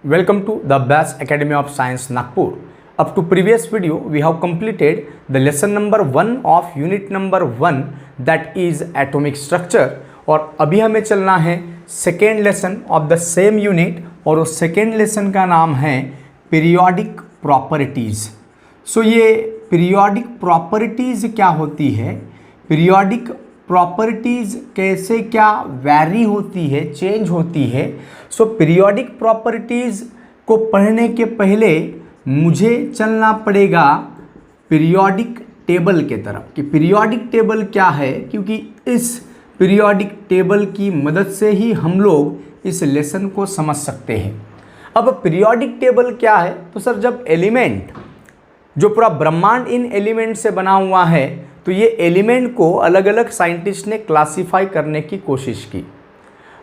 Welcome to the Best Academy of Science Nagpur. Up to previous video, we have completed the lesson number 1 of unit number 1 that is atomic structure. और अभी हमें चलना है second lesson of the same unit और उस second lesson का नाम है पीरियोडिक प्रॉपर्टीज़. सो ये पीरियोडिक प्रॉपर्टीज़ क्या होती है, पीरियोडिक प्रॉपर्टीज़ कैसे क्या वैरी होती है, चेंज होती है. सो पीरियोडिक प्रॉपर्टीज़ को पढ़ने के पहले मुझे चलना पड़ेगा पीरियोडिक टेबल के तरफ कि पीरियोडिक टेबल क्या है, क्योंकि इस पीरियोडिक टेबल की मदद से ही हम लोग इस लेसन को समझ सकते हैं. अब पीरियोडिक टेबल क्या है, तो सर जब एलिमेंट जो पूरा ब्रह्मांड इन एलिमेंट से बना हुआ है तो ये एलिमेंट को अलग अलग साइंटिस्ट ने क्लासिफाई करने की कोशिश की.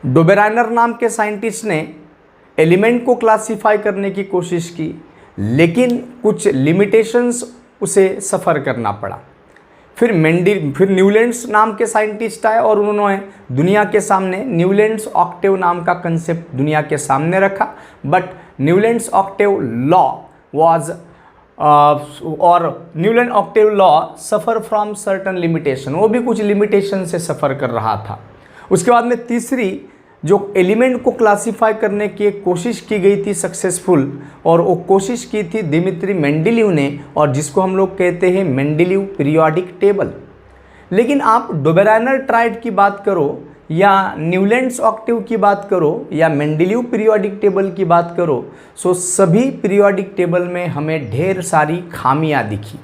डोबेराइनर नाम के साइंटिस्ट ने एलिमेंट को क्लासिफाई करने की कोशिश की, लेकिन कुछ लिमिटेशंस उसे सफ़र करना पड़ा. फिर न्यूलैंड्स नाम के साइंटिस्ट आए और उन्होंने दुनिया के सामने न्यूलैंड्स ऑक्टेव नाम का कंसेप्ट दुनिया के सामने रखा. But Newlands octave law was और Newland octave law suffer from certain limitation, वो भी कुछ लिमिटेशन से सफ़र कर रहा था. उसके बाद में तीसरी जो एलिमेंट को क्लासिफाई करने की एक कोशिश की गई थी सक्सेसफुल, और वो कोशिश की थी दिमित्री मेंडेलीव ने, और जिसको हम लोग कहते हैं मेंडेलीव पीरियोडिक टेबल. लेकिन आप डोबेराइनर ट्राइड की बात करो या न्यूलैंड्स ऑक्टेव की बात करो या मेंडेलीव पीरियोडिक टेबल की बात करो, सो सभी पीरियोडिक टेबल में हमें ढेर सारी खामियां दिखी.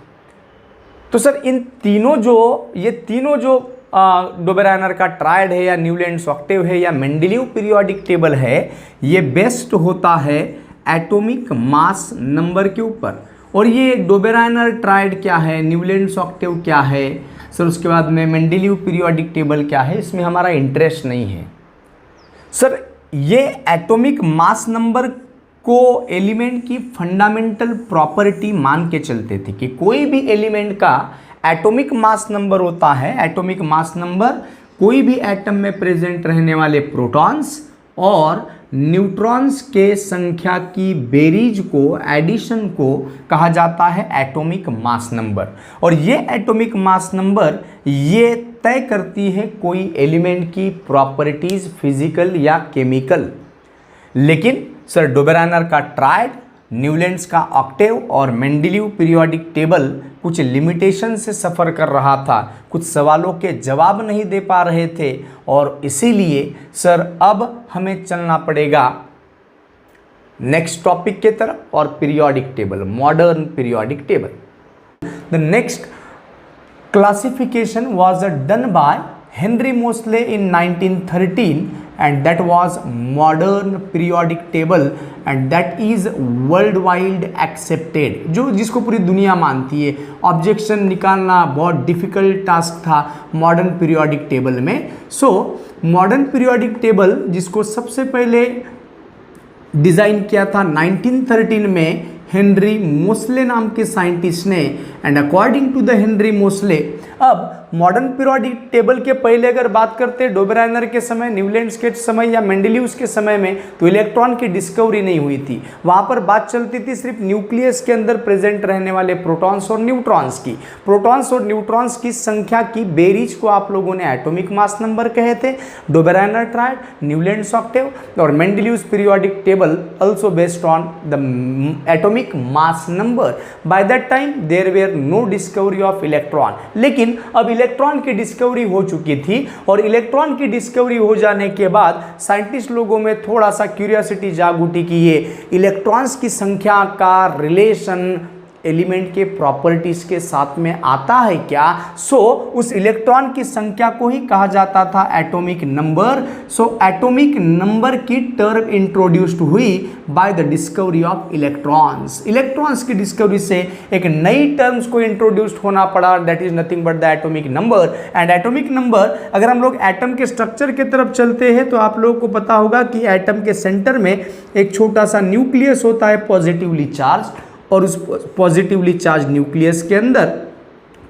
तो सर ये तीनों जो डोबेराइनर का ट्राइड है या न्यूलैंड्स ऑक्टेव है या मेंडेलीव पीरियोडिक टेबल है, ये बेस्ड होता है एटॉमिक मास नंबर के ऊपर. और ये डोबेराइनर ट्राइड क्या है, न्यूलैंड्स ऑक्टेव क्या है, सर उसके बाद में मेंडेलीव पीरियोडिक टेबल क्या है, इसमें हमारा इंटरेस्ट नहीं है. सर ये एटॉमिक मास नंबर को एलिमेंट की फंडामेंटल प्रॉपर्टी मान के चलते थे कि कोई भी एलिमेंट का एटॉमिक मास नंबर होता है. एटॉमिक मास नंबर कोई भी एटम में प्रेजेंट रहने वाले प्रोटॉन्स और न्यूट्रॉन्स के संख्या की बेरीज को, एडिशन को कहा जाता है एटॉमिक मास नंबर. और ये एटॉमिक मास नंबर ये तय करती है कोई एलिमेंट की प्रॉपर्टीज फिजिकल या केमिकल. लेकिन सर डोबेराइनर का ट्राइड, न्यूलैंड्स का ऑक्टेव और मेंडेलीव पीरियोडिक टेबल कुछ लिमिटेशन से सफ़र कर रहा था, कुछ सवालों के जवाब नहीं दे पा रहे थे, और इसीलिए सर अब हमें चलना पड़ेगा नेक्स्ट टॉपिक के तरफ और periodic table, modern periodic table. The next classification was done by Henry Mosle in 1913 and that was modern periodic table and that is worldwide accepted, जो जिसको पूरी दुनिया मानती है. ऑब्जेक्शन निकालना बहुत डिफ़िकल्ट टास्क था मॉडर्न पीरियोडिक टेबल में. सो मॉडर्न पीरियोडिक टेबल जिसको सबसे पहले डिज़ाइन किया था 1913 में हेनरी मोसले नाम के साइंटिस्ट ने. And according to the Henry Moseley, अब मॉडर्न पीरियोडिक टेबल के पहले अगर बात करते हैं डोबेराइनर के समय, न्यूलैंड्स के समय या मेंडेलीव्स के समय में, तो इलेक्ट्रॉन की डिस्कवरी नहीं हुई थी. वहाँ पर बात चलती थी सिर्फ न्यूक्लियस के अंदर प्रेजेंट रहने वाले प्रोटॉन्स और न्यूट्रॉन्स की. प्रोटॉन्स और न्यूट्रॉन्स की संख्या की बेरीज को आप लोगों ने एटॉमिक मास नंबर कहे थे. डोबेराइनर ट्राइड, न्यूलैंड्स ऑक्टेव और Mendeleev's periodic table also based on the atomic mass number. By that time there were no discovery of electron. लेकिन अब इलेक्ट्रॉन की डिस्कवरी हो चुकी थी, और इलेक्ट्रॉन की डिस्कवरी हो जाने के बाद साइंटिस्ट लोगों में थोड़ा सा क्यूरियोसिटी जाग उठी कि ये इलेक्ट्रॉन्स की संख्या का रिलेशन एलिमेंट के प्रॉपर्टीज के साथ में आता है क्या. सो उस इलेक्ट्रॉन की संख्या को ही कहा जाता था atomic number. So atomic number की टर्म इंट्रोड्यूस्ड हुई by the discovery of electrons. Electrons की डिस्कवरी से एक नई टर्म्स को इंट्रोड्यूस्ड होना पड़ा, that is nothing but the atomic number. And atomic number, अगर हम लोग एटम के स्ट्रक्चर की तरफ चलते हैं तो आप लोगों को पता होगा कि एटम के सेंटर में एक छोटा सा न्यूक्लियस होता है पॉजिटिवली चार्ज, और उस पॉजिटिवली चार्ज न्यूक्लियस के अंदर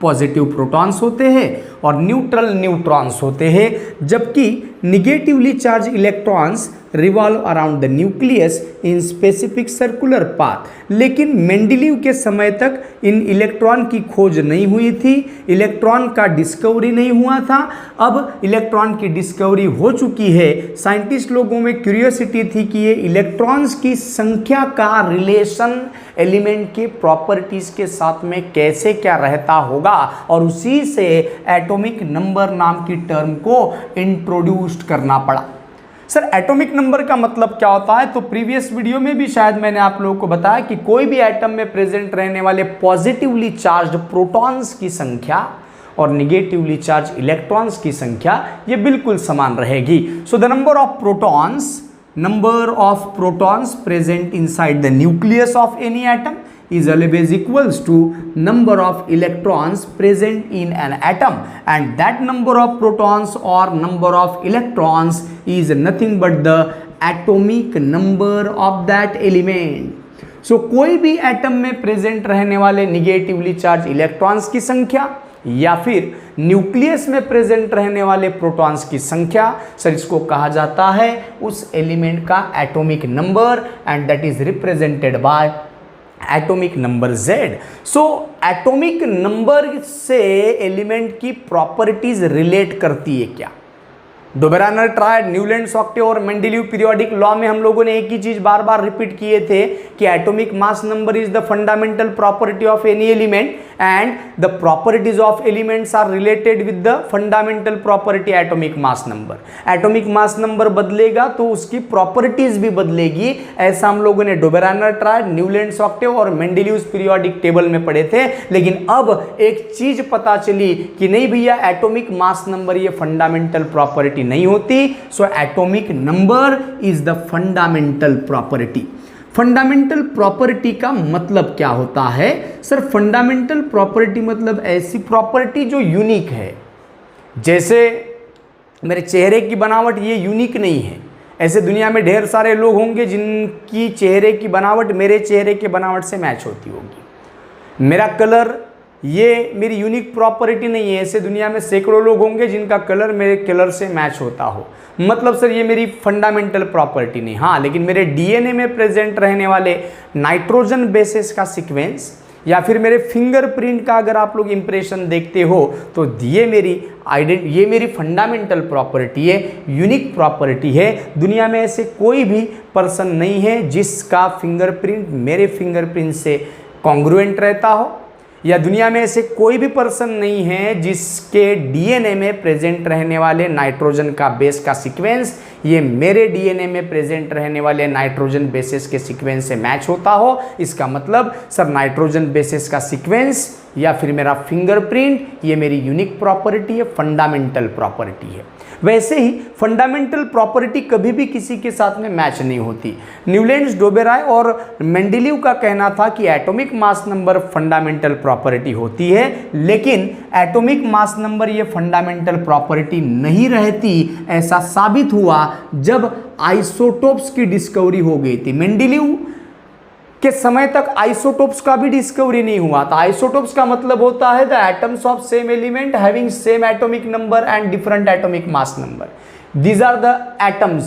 पॉजिटिव प्रोटॉन्स होते हैं और न्यूट्रल न्यूट्रॉन्स होते हैं, जबकि negatively charged electrons revolve around the nucleus in specific circular path। लेकिन मेंडेलीव के समय तक इन इलेक्ट्रॉन की खोज नहीं हुई थी, इलेक्ट्रॉन का डिस्कवरी नहीं हुआ था। अब इलेक्ट्रॉन की डिस्कवरी हो चुकी है। साइंटिस्ट लोगों में क्यूरियोसिटी थी कि ये इलेक्ट्रॉन्स की संख्या का रिलेशन एलिमेंट के प्रॉपर्टीज के साथ में कैसे क्या रहता होगा, और उसी से एटॉमिक नंबर नाम की टर्म को इंट्रोड्यूस्ड करना पड़ा। सर एटॉमिक नंबर का मतलब क्या होता है? तो प्रीवियस वीडियो में भी शायद मैंने आप लोगों को बताया कि कोई भी एटम में प्रेजेंट रहने वाले पॉजिटिवली चार्ज्ड प्रोटॉन्स की संख्या और निगेटिवली चार्ज इलेक्ट्रॉन्स की संख्या ये बिल्कुल समान रहेगी। So the number of protons present inside the nucleus of any atom is always equals to number of electrons present in an atom, and that number of protons or number of electrons is nothing but the atomic number of that element। so कोई भी atom में present रहने वाले negatively charge electrons की संख्या या फिर nucleus में प्रेजेंट रहने वाले प्रोटॉन्स की संख्या, सर इसको कहा जाता है उस एलिमेंट का atomic number, and that is represented by atomic number Z। So atomic number से एलिमेंट की प्रॉपर्टीज रिलेट करती है क्या? डोबेरानर ट्रायड, न्यूलैंड ऑक्टेव और मेंडेलीव पीरियोडिक लॉ में हम लोगों ने एक ही चीज बार बार रिपीट किए थे कि atomic mass number is the fundamental property of any element, and the properties of elements are related with the fundamental property atomic mass number. Atomic mass number बदलेगा तो उसकी प्रॉपर्टीज भी बदलेगी। ऐसा हम लोगों ने डोबेरानर ट्रायड, न्यूलैंड ऑक्टेव और मेंडेलीव पीरियोडिक टेबल में पढ़े थे। लेकिन अब एक चीज पता चली कि नहीं भैया, एटॉमिक मास नंबर ये फंडामेंटल प्रॉपर्टी नहीं होती। So atomic number is the fundamental property. Fundamental property का मतलब क्या होता है? सर फंडामेंटल प्रॉपर्टी मतलब ऐसी प्रॉपर्टी जो यूनिक है। जैसे मेरे चेहरे की बनावट ये यूनिक नहीं है, ऐसे दुनिया में ढेर सारे लोग होंगे जिनकी चेहरे की बनावट मेरे चेहरे के बनावट से मैच होती होगी। मेरा कलर ये मेरी यूनिक प्रॉपर्टी नहीं है, ऐसे दुनिया में सैकड़ों लोग होंगे जिनका कलर मेरे कलर से मैच होता हो। मतलब सर ये मेरी फंडामेंटल प्रॉपर्टी नहीं। हाँ, लेकिन मेरे डीएनए में प्रेजेंट रहने वाले नाइट्रोजन बेसेस का सीक्वेंस या फिर मेरे फिंगरप्रिंट का अगर आप लोग इंप्रेशन देखते हो तो ये मेरी फंडामेंटल प्रॉपर्टी है, यूनिक प्रॉपर्टी है। दुनिया में ऐसे कोई भी पर्सन नहीं है जिसका फिंगरप्रिंट मेरे फिंगरप्रिंट से कॉन्ग्रुएंट रहता हो, या दुनिया में ऐसे कोई भी पर्सन नहीं है जिसके डीएनए में प्रेजेंट रहने वाले नाइट्रोजन का बेस का सीक्वेंस ये मेरे डीएनए में प्रेजेंट रहने वाले नाइट्रोजन बेसेस के सीक्वेंस से मैच होता हो। इसका मतलब सर नाइट्रोजन बेसेस का सीक्वेंस या फिर मेरा फिंगरप्रिंट ये मेरी यूनिक प्रॉपर्टी है, फंडामेंटल प्रॉपर्टी है। वैसे ही फंडामेंटल प्रॉपर्टी कभी भी किसी के साथ में मैच नहीं होती। न्यूलैंड, डोबेराय और मेंडेलीव का कहना था कि atomic mass number fundamental property होती है, लेकिन एटॉमिक मास नंबर ये फंडामेंटल प्रॉपर्टी नहीं रहती। ऐसा साबित हुआ जब आइसोटोप्स की डिस्कवरी हो गई थी। मेंडेलीव के समय तक आइसोटोप्स का भी डिस्कवरी नहीं हुआ था। आइसोटोप्स का मतलब होता है the atoms of same element having same atomic number and different atomic mass number. These are the atoms,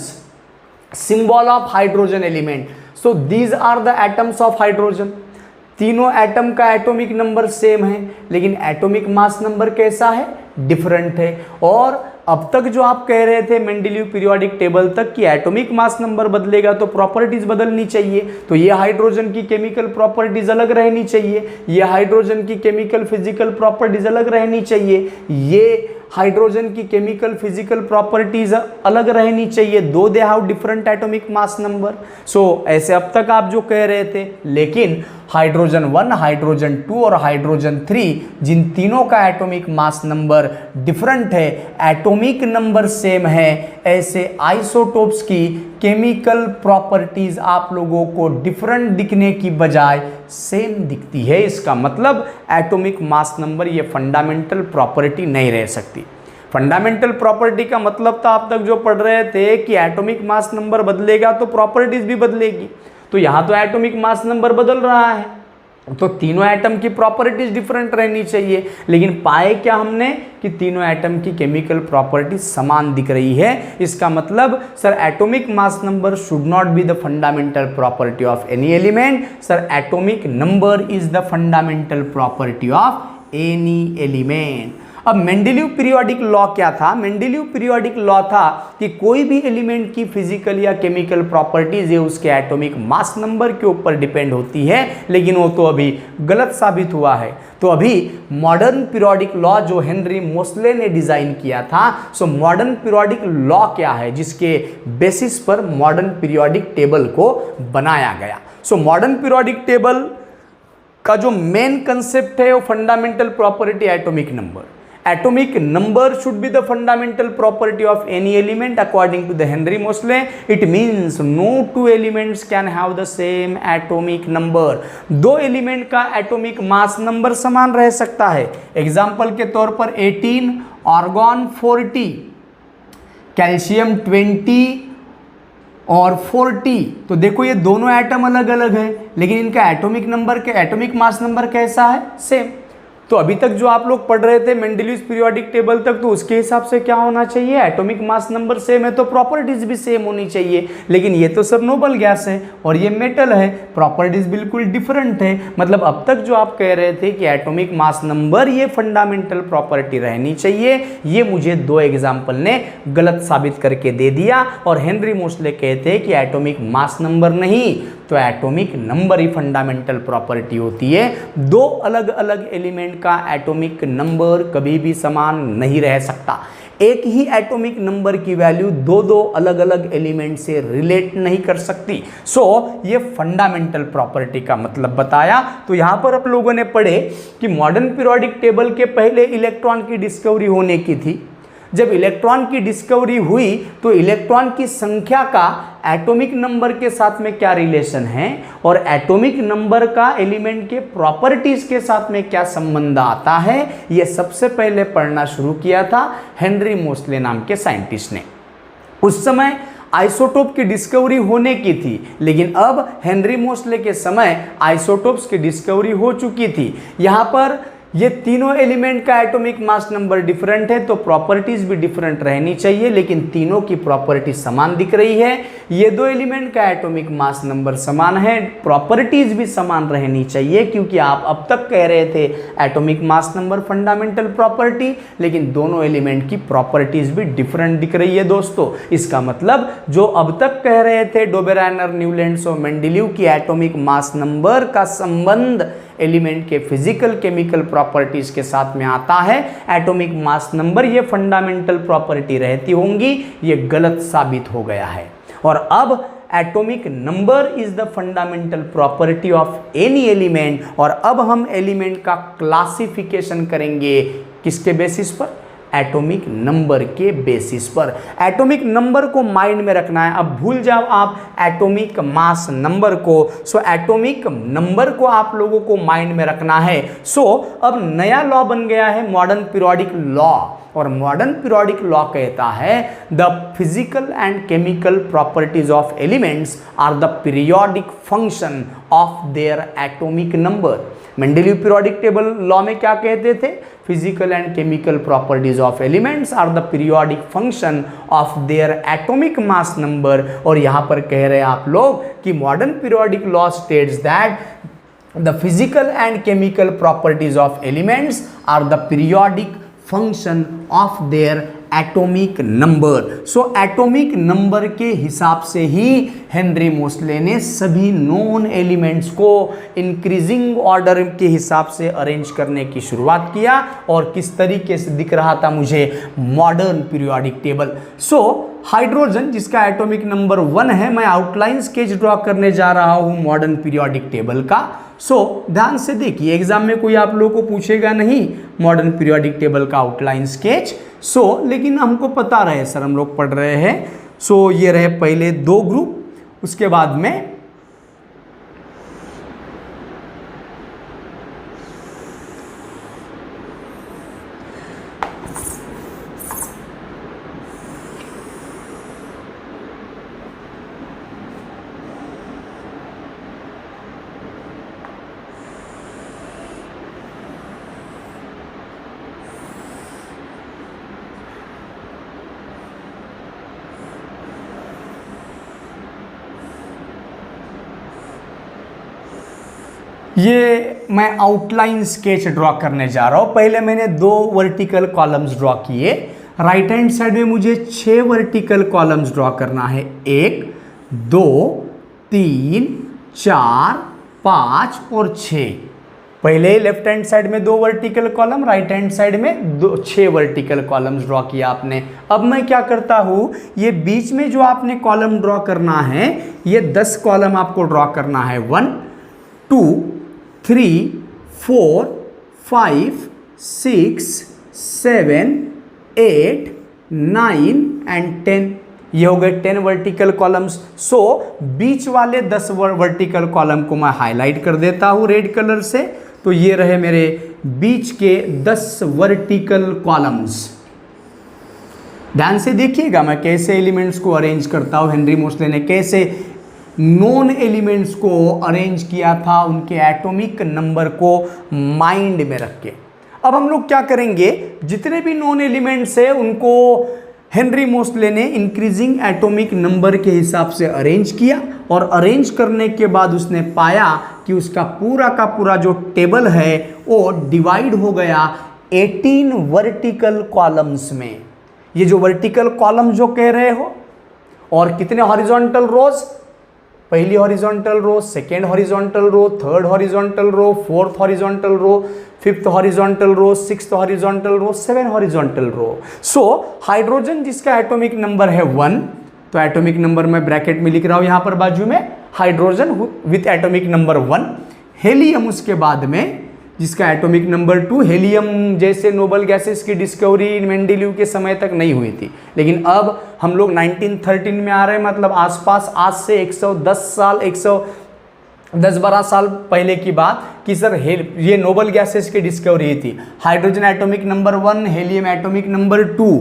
symbol of hydrogen element. So these are the atoms of hydrogen. तीनों atom का atomic number same है, लेकिन atomic mass number कैसा है? Different है। और अब तक जो आप कह रहे थे मेंडेलीव पीरियोडिक टेबल तक कि एटॉमिक मास नंबर बदलेगा तो प्रॉपर्टीज बदलनी चाहिए, तो ये हाइड्रोजन की केमिकल प्रॉपर्टीज अलग रहनी चाहिए, ये हाइड्रोजन की केमिकल फिजिकल प्रॉपर्टीज अलग रहनी चाहिए, ये हाइड्रोजन की केमिकल फिजिकल प्रॉपर्टीज अलग रहनी चाहिए। Though they have different atomic mass number. So ऐसे अब तक आप जो कह रहे थे, लेकिन हाइड्रोजन 1, हाइड्रोजन 2 और हाइड्रोजन 3 जिन तीनों का एटॉमिक मास नंबर डिफरेंट है, एटॉमिक नंबर सेम है, ऐसे आइसोटोप्स की केमिकल प्रॉपर्टीज आप लोगों को डिफरेंट दिखने की बजाय सेम दिखती है। इसका मतलब एटॉमिक मास नंबर ये फंडामेंटल प्रॉपर्टी नहीं रह सकती। फंडामेंटल प्रॉपर्टी का मतलब था आप तक जो पढ़ रहे थे कि एटॉमिक मास नंबर बदलेगा तो प्रॉपर्टीज भी बदलेगी। तो यहाँ तो एटॉमिक मास नंबर बदल रहा है, तो तीनों एटम की प्रॉपर्टीज डिफरेंट रहनी चाहिए, लेकिन पाए क्या हमने कि तीनों एटम की केमिकल प्रॉपर्टीज समान दिख रही है। इसका मतलब sir atomic mass number should not be the fundamental property of any element. Sir atomic number is the fundamental property of any element. अब मेंडेलीव पीरियोडिक लॉ क्या था? मेंडेलीव पीरियोडिक लॉ था कि कोई भी एलिमेंट की फिजिकल या chemical properties है उसके एटॉमिक मास नंबर के ऊपर डिपेंड होती है, लेकिन वो तो अभी गलत साबित हुआ है। तो अभी मॉडर्न पीरियोडिक लॉ जो हेनरी मोसले ने डिजाइन किया था, सो मॉडर्न पीरियोडिक लॉ क्या है जिसके बेसिस पर मॉडर्न पीरियोडिक टेबल को बनाया गया। सो मॉडर्न पीरियोडिक टेबल का जो मेन कंसेप्ट है वो fundamental property atomic number. Atomic number should be the fundamental property of any element according to the Henry Moseley. It means no two elements can have the same atomic number. दो element का atomic mass number समान रह सकता है। Example के तौर पर 18, argon 40, calcium 20 और 40। तो देखो ये दोनों एटम अलग अलग है, लेकिन इनका एटॉमिक नंबर के एटॉमिक मास नंबर कैसा है? सेम। तो अभी तक जो आप लोग पढ़ रहे थे मेंडेलीव पीरियोडिक टेबल तक, तो उसके हिसाब से क्या होना चाहिए? एटॉमिक मास नंबर सेम है तो प्रॉपर्टीज भी सेम होनी चाहिए। लेकिन ये तो सर नोबल गैस है और ये मेटल है, प्रॉपर्टीज बिल्कुल डिफरेंट है। मतलब अब तक जो आप कह रहे थे कि एटॉमिक मास नंबर ये फंडामेंटल प्रॉपर्टी रहनी चाहिए, ये मुझे दो एग्जाम्पल ने गलत साबित करके दे दिया। और हेनरी मोसले कहते हैं कि एटॉमिक मास नंबर नहीं, तो एटॉमिक नंबर ही फंडामेंटल प्रॉपर्टी होती है। दो अलग अलग एलिमेंट का एटॉमिक नंबर कभी भी समान नहीं रह सकता। एक ही एटॉमिक नंबर की वैल्यू दो दो अलग अलग एलिमेंट से रिलेट नहीं कर सकती। सो ये फंडामेंटल प्रॉपर्टी का मतलब बताया। तो यहां पर आप लोगों ने पढ़े कि मॉडर्न पीरियोडिक टेबल के पहले इलेक्ट्रॉन की डिस्कवरी होने की थी। जब इलेक्ट्रॉन की डिस्कवरी हुई तो इलेक्ट्रॉन की संख्या का एटॉमिक नंबर के साथ में क्या रिलेशन है और एटॉमिक नंबर का एलिमेंट के प्रॉपर्टीज के साथ में क्या संबंध आता है, यह सबसे पहले पढ़ना शुरू किया था हेनरी मोसले नाम के साइंटिस्ट ने। उस समय आइसोटोप की डिस्कवरी होने की थी, लेकिन अब हेनरी मोसले के समय आइसोटोप्स की डिस्कवरी हो चुकी थी। यहां पर ये तीनों एलिमेंट का एटॉमिक मास नंबर डिफरेंट है तो प्रॉपर्टीज भी डिफरेंट रहनी चाहिए, लेकिन तीनों की प्रॉपर्टी समान दिख रही है। ये दो एलिमेंट का एटॉमिक मास नंबर समान है, प्रॉपर्टीज भी समान रहनी चाहिए, क्योंकि आप अब तक कह रहे थे atomic mass number fundamental property, लेकिन दोनों एलिमेंट की प्रॉपर्टीज भी डिफरेंट दिख रही है दोस्तों। इसका मतलब जो अब तक कह रहे थे डोबेराइनर, न्यूलैंड्स और मेंडेलीव की एटॉमिक मास नंबर का संबंध एलिमेंट के फिजिकल केमिकल प्रॉपर्टीज के साथ में आता है, एटॉमिक मास नंबर ये फंडामेंटल प्रॉपर्टी रहती होंगी, ये गलत साबित हो गया है। और अब atomic number is the fundamental property of any element. और अब हम एलिमेंट का क्लासिफिकेशन करेंगे किसके बेसिस पर? एटॉमिक नंबर के बेसिस पर। एटॉमिक नंबर को माइंड में रखना है। अब भूल जाओ आप एटॉमिक मास नंबर को। सो एटॉमिक नंबर को आप लोगों को माइंड में रखना है। सो अब नया लॉ बन गया है मॉडर्न पीरियोडिक लॉ, और मॉडर्न पीरियोडिक लॉ कहता है the physical and chemical properties of elements are the periodic function of their atomic number. Mendeleev periodic table law में क्या कहते थे? Physical and chemical properties of elements are the periodic function of their atomic mass number. और यहां पर कह रहे हैं आप लोग कि modern periodic law states that the physical and chemical properties of elements are the periodic function of their atomic number. So atomic number के हिसाब से ही हेनरी मोसले ने सभी नोन एलिमेंट्स को इंक्रीजिंग ऑर्डर के हिसाब से अरेंज करने की शुरुआत किया। और किस तरीके से दिख रहा था मुझे मॉडर्न पीरियोडिक टेबल? सो हाइड्रोजन जिसका एटॉमिक नंबर 1 है, मैं आउटलाइन स्केच ड्रॉ करने जा रहा हूं मॉडर्न पीरियोडिक टेबल का। सो ध्यान से देखिए, एग्जाम में कोई आप लोगों को पूछेगा नहीं मॉडर्न पीरियोडिक टेबल का आउटलाइन स्केच। सो लेकिन हमको पता रहे सर, हम लोग पढ़ रहे हैं। सो ये रहे पहले दो ग्रुप, उसके बाद में ये मैं आउटलाइन स्केच ड्रॉ करने जा रहा हूँ। पहले मैंने 2 वर्टिकल कॉलम्स ड्रॉ किए। राइट हैंड साइड में मुझे 6 वर्टिकल कॉलम्स ड्रॉ करना है। 1 2 3 4 5 और 6। पहले लेफ्ट हैंड साइड में 2 vertical column, right hand side में 6 वर्टिकल कॉलम्स ड्रॉ किया आपने। अब मैं क्या करता हूँ, ये बीच में जो आपने कॉलम ड्रॉ करना है, ये 10 कॉलम आपको ड्रॉ करना है। 1 2 3 4 5 6 7 8 9 एंड 10। ये हो गए 10 वर्टिकल कॉलम्स। सो बीच वाले 10 वर्टिकल कॉलम को मैं हाईलाइट कर देता हूँ रेड कलर से। तो ये रहे मेरे बीच के 10 वर्टिकल कॉलम्स। ध्यान से देखिएगा मैं कैसे एलिमेंट्स को अरेंज करता हूँ। हेनरी मोस्ले ने कैसे नॉन एलिमेंट्स को अरेंज किया था, उनके एटॉमिक नंबर को माइंड में रख के। अब हम लोग क्या करेंगे, जितने भी नॉन एलिमेंट्स है उनको हेनरी मोस्ले ने इंक्रीजिंग एटॉमिक नंबर के हिसाब से अरेंज किया, और अरेंज करने के बाद उसने पाया कि उसका पूरा का पूरा जो टेबल है वो डिवाइड हो गया 18 वर्टिकल कॉलम्स में। ये जो वर्टिकल कॉलम जो कह रहे हो, और कितने हॉरिजॉन्टल रोज, पहली horizontal row, second horizontal row, third horizontal row, fourth horizontal row, fifth horizontal row, sixth horizontal row, 7 horizontal row. So hydrogen जिसका एटॉमिक नंबर है 1, तो एटॉमिक नंबर मैं ब्रैकेट में लिख रहा हूं यहां पर बाजू में, hydrogen with atomic number 1। Helium उसके बाद में जिसका एटॉमिक नंबर 2। हेलियम जैसे नोबल गैसेस की डिस्कवरी मेंडेलीव के समय तक नहीं हुई थी, लेकिन अब हम लोग 1913 में आ रहे हैं, मतलब आसपास आज से 110 साल 110-12 साल पहले की बात कि सर ये नोबल गैसेस की डिस्कवरी थी। Hydrogen atomic number 1, helium atomic number 2,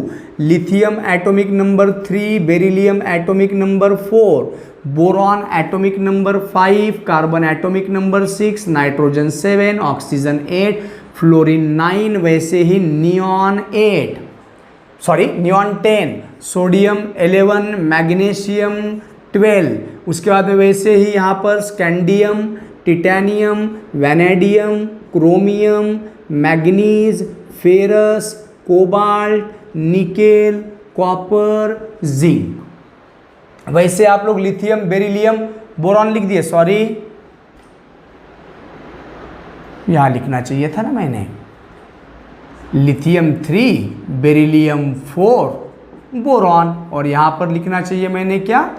lithium atomic number 3, beryllium atomic number 4, boron atomic number 5, carbon atomic number 6, nitrogen 7, oxygen 8, fluorine 9, वैसे ही नियॉन 10, सोडियम 11, मैग्नीशियम 12। उसके बाद में वैसे ही यहाँ पर scandium, titanium, vanadium, chromium, manganese, ferrous, cobalt, nickel, copper, zinc. वैसे आप लोग लिथियम, बेरिलियम, बोरॉन लिख दिए, सॉरी यहां लिखना चाहिए था ना मैंने, लिथियम 3, बेरिलियम 4, बोरॉन, और यहां पर लिखना चाहिए मैंने क्या,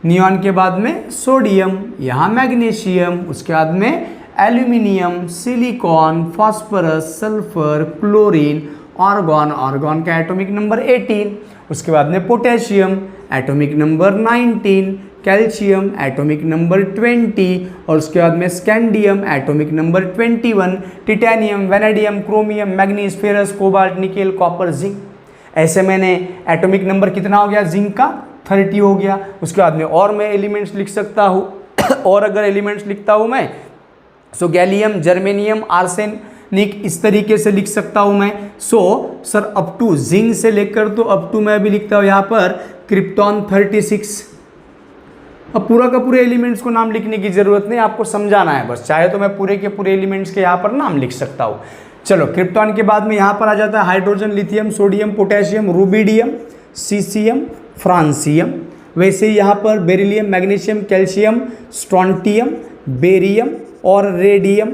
नियॉन के बाद में सोडियम, यहाँ मैग्नीशियम, उसके बाद में aluminium, silicon, phosphorus, sulphur, chlorine, argon, argon का एटॉमिक नंबर 18, उसके बाद में potassium atomic number 19, calcium atomic number 20, और उसके बाद में scandium atomic number 21, titanium, vanadium, chromium, manganese, ferrous, cobalt, nickel, copper, zinc. ऐसे मैंने एटॉमिक नंबर कितना हो गया जिंक का, 30 हो गया। उसके बाद में और मैं एलिमेंट्स लिख सकता हूँ और अगर एलिमेंट्स लिखता हूँ मैं, सो गैलियम, जर्मेनियम, आर्सेनिक, इस तरीके से लिख सकता हूँ मैं। So sir up to zinc से लेकर तो अप टू मैं भी लिखता हूँ यहाँ पर क्रिप्टॉन 36। अब पूरा का पूरे एलिमेंट्स को नाम लिखने की जरूरत नहीं, आपको समझाना है बस, चाहे तो मैं पूरे के पूरे एलिमेंट्स के यहाँ पर नाम लिख सकता हूँ। चलो क्रिप्टॉन के बाद में यहाँ पर आ जाता है hydrogen, lithium, sodium, potassium, rubidium, caesium, francium. वैसे ही यहाँ पर beryllium, magnesium, calcium, strontium, barium और रेडियम।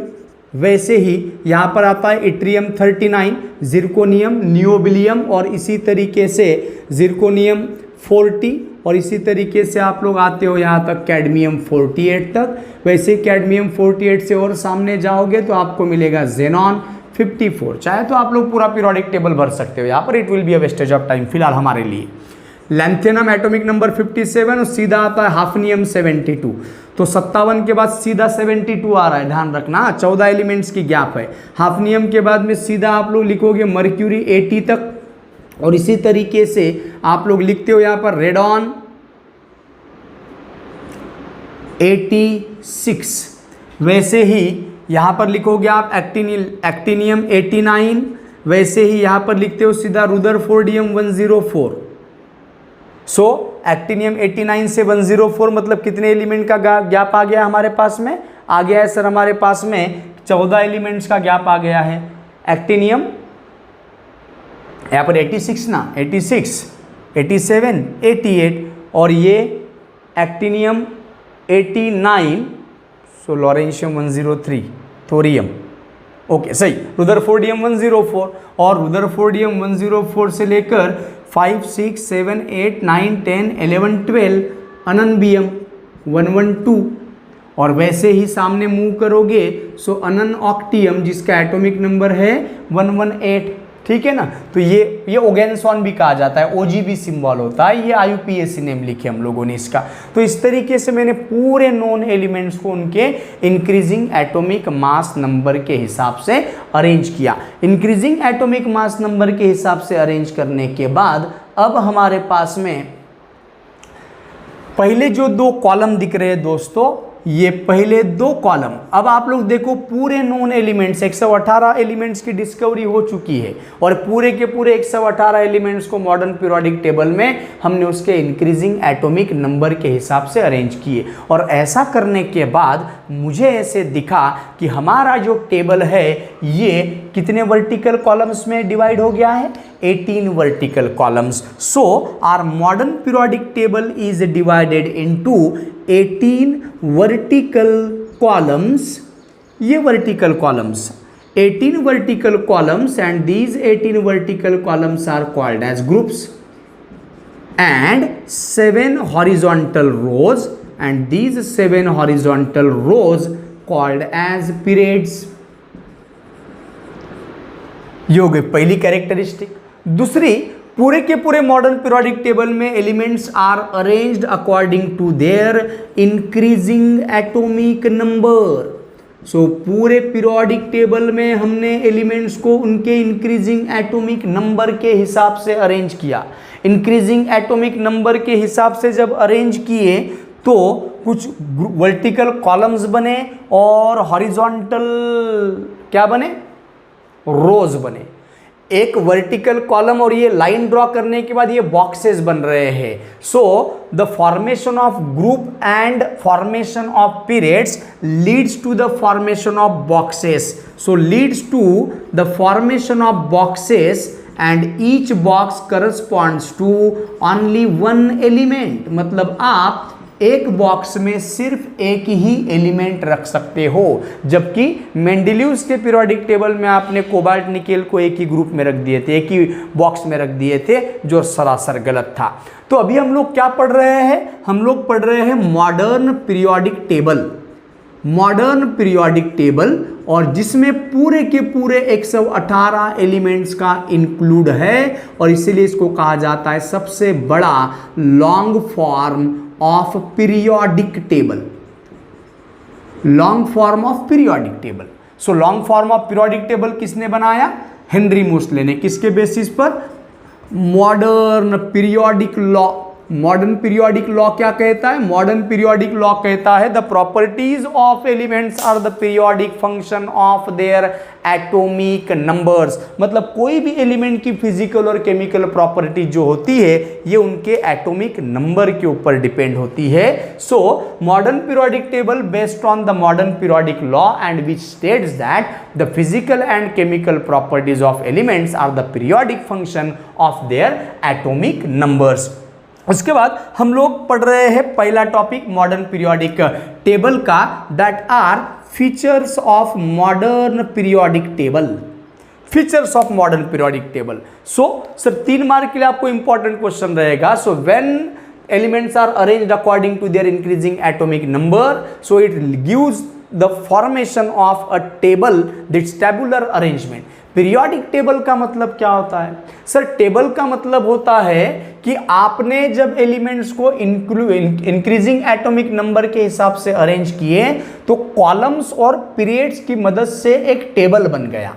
वैसे ही यहाँ पर आता है इट्रियम 39, जिरकोनियम, नियोबिलियम और इसी तरीके से जिरकोनियम 40, और इसी तरीके से आप लोग आते हो यहाँ तक कैडमियम 48 तक। वैसे कैडमियम 48 से और सामने जाओगे तो आपको मिलेगा जेनॉन 54। चाहे तो आप लोग पूरा पीरियोडिक टेबल भर सकते हो यहाँ पर, it will be a wastage of time फिलहाल हमारे लिए। लैंथेनम एटॉमिक नंबर 57 और सीधा आता है हाफनियम 72। तो 57 के बाद सीधा 72 आ रहा है, ध्यान रखना, 14 एलिमेंट्स की गैप है। हाफनियम के बाद में सीधा आप लोग लिखोगे मर्क्यूरी 80 तक, और इसी तरीके से आप लोग लिखते हो यहाँ पर रेडॉन 86। वैसे ही यहाँ पर लिखोगे आप एक्टिनियम 89। वैसे ही यहाँ पर लिखते हो सीधा रुदरफोर्डियम 104। सो एक्टिनियम 89 से 104 मतलब कितने एलिमेंट का गैप आ गया हमारे पास में, आ गया है सर हमारे पास में 14 एलिमेंट्स का गैप आ गया है। एक्टिनियम यहाँ पर 86 ना, 86, 87, 88 और ये एक्टिनियम 89, सो लॉरेंशियम 103, थोरियम ओके सही, रुदरफोर्डियम 104 और रुदरफोर्डियम 104 से लेकर 5, 6, 7, 8, 9, 10, 11, 12 अननबियम 112 और वैसे ही सामने मूव करोगे सो अनन ऑक्टियम जिसका एटॉमिक नंबर है 118, ठीक है ना। तो ये ओगेनसॉन भी कहा जाता है, ओजीबी सिंबल होता है, ये आईयूपीएसी नेम लिखे हम लोगों ने इसका। तो इस तरीके से मैंने पूरे नॉन एलिमेंट्स को उनके इंक्रीजिंग एटॉमिक मास नंबर के हिसाब से अरेंज किया। इंक्रीजिंग एटॉमिक मास नंबर के हिसाब से अरेंज करने के बाद अब हमारे पास में पहले जो 2 कॉलम दिख रहे हैं दोस्तों, ये पहले 2 कॉलम, अब आप लोग देखो पूरे नोन एलिमेंट्स 118 एलिमेंट्स की डिस्कवरी हो चुकी है और पूरे के पूरे 118 एलिमेंट्स को मॉडर्न पीरियोडिक टेबल में हमने उसके इंक्रीजिंग एटॉमिक नंबर के हिसाब से अरेंज किए। और ऐसा करने के बाद मुझे ऐसे दिखा कि हमारा जो टेबल है ये कितने वर्टिकल कॉलम्स में डिवाइड हो गया है, 18 vertical columns. So our modern periodic table is divided into 18 vertical columns, ये vertical columns 18 vertical columns and these 18 vertical columns are called as groups and 7 horizontal rows and these 7 horizontal rows called as periods। ये हो गई पहली characteristic. दूसरी, पूरे के पूरे modern periodic table में elements are arranged according to their increasing atomic number. So पूरे पीरियोडिक टेबल में हमने एलिमेंट्स को उनके इंक्रीजिंग एटॉमिक नंबर के हिसाब से अरेंज किया। इंक्रीजिंग एटॉमिक नंबर के हिसाब से जब अरेंज किए तो कुछ वर्टिकल कॉलम्स बने और हॉरिजॉन्टल क्या बने, रोज बने। एक वर्टिकल कॉलम और ये लाइन ड्रॉ करने के बाद ये बॉक्सेस बन रहे हैं। So the formation of group and formation of periods leads to the formation of boxes. So leads to the formation of boxes and each box corresponds to only 1 element. मतलब आप एक बॉक्स में सिर्फ एक ही element रख सकते हो, जबकि मेंडेलियस के पीरियोडिक टेबल में आपने कोबाल्ट निकेल को एक ही ग्रुप में रख दिए थे, एक ही बॉक्स में रख दिए थे, जो सरासर गलत था। तो अभी हम लोग क्या पढ़ रहे हैं, हम लोग पढ़ रहे हैं modern periodic table, modern periodic table, और जिसमें पूरे के पूरे 118 एलिमेंट्स का इंक्लूड है और इसीलिए इसको कहा जाता है सबसे बड़ा long form of periodic table, long form of periodic table. So long form of periodic table किसने बनाया, हेनरी मोसले ने। किसके बेसिस पर, modern periodic law. Modern periodic law क्या कहता है, मॉडर्न पीरियोडिक लॉ कहता है the properties of elements are the periodic function of their atomic numbers. मतलब कोई भी एलिमेंट की फिजिकल और केमिकल प्रॉपर्टी जो होती है ये उनके एटॉमिक नंबर के ऊपर डिपेंड होती है। So modern periodic table based on the modern periodic law and which states that the physical and chemical properties of elements are the periodic function of their atomic numbers. उसके बाद हम लोग पढ़ रहे हैं पहला टॉपिक मॉडर्न पीरियोडिक टेबल का, that are features of modern periodic table. Features of modern periodic table. So sir 3 mark के लिए आपको इंपॉर्टेंट क्वेश्चन रहेगा। So when elements are arranged according to their increasing atomic number, so it gives the formation of a table, that's tabular arrangement। Periodic table का मतलब क्या होता है sir, table का मतलब होता है कि आपने जब एलिमेंट्स को इंक्रीजिंग एटॉमिक नंबर के हिसाब से अरेंज किए तो कॉलम्स और पीरियड्स की मदद से एक टेबल बन गया।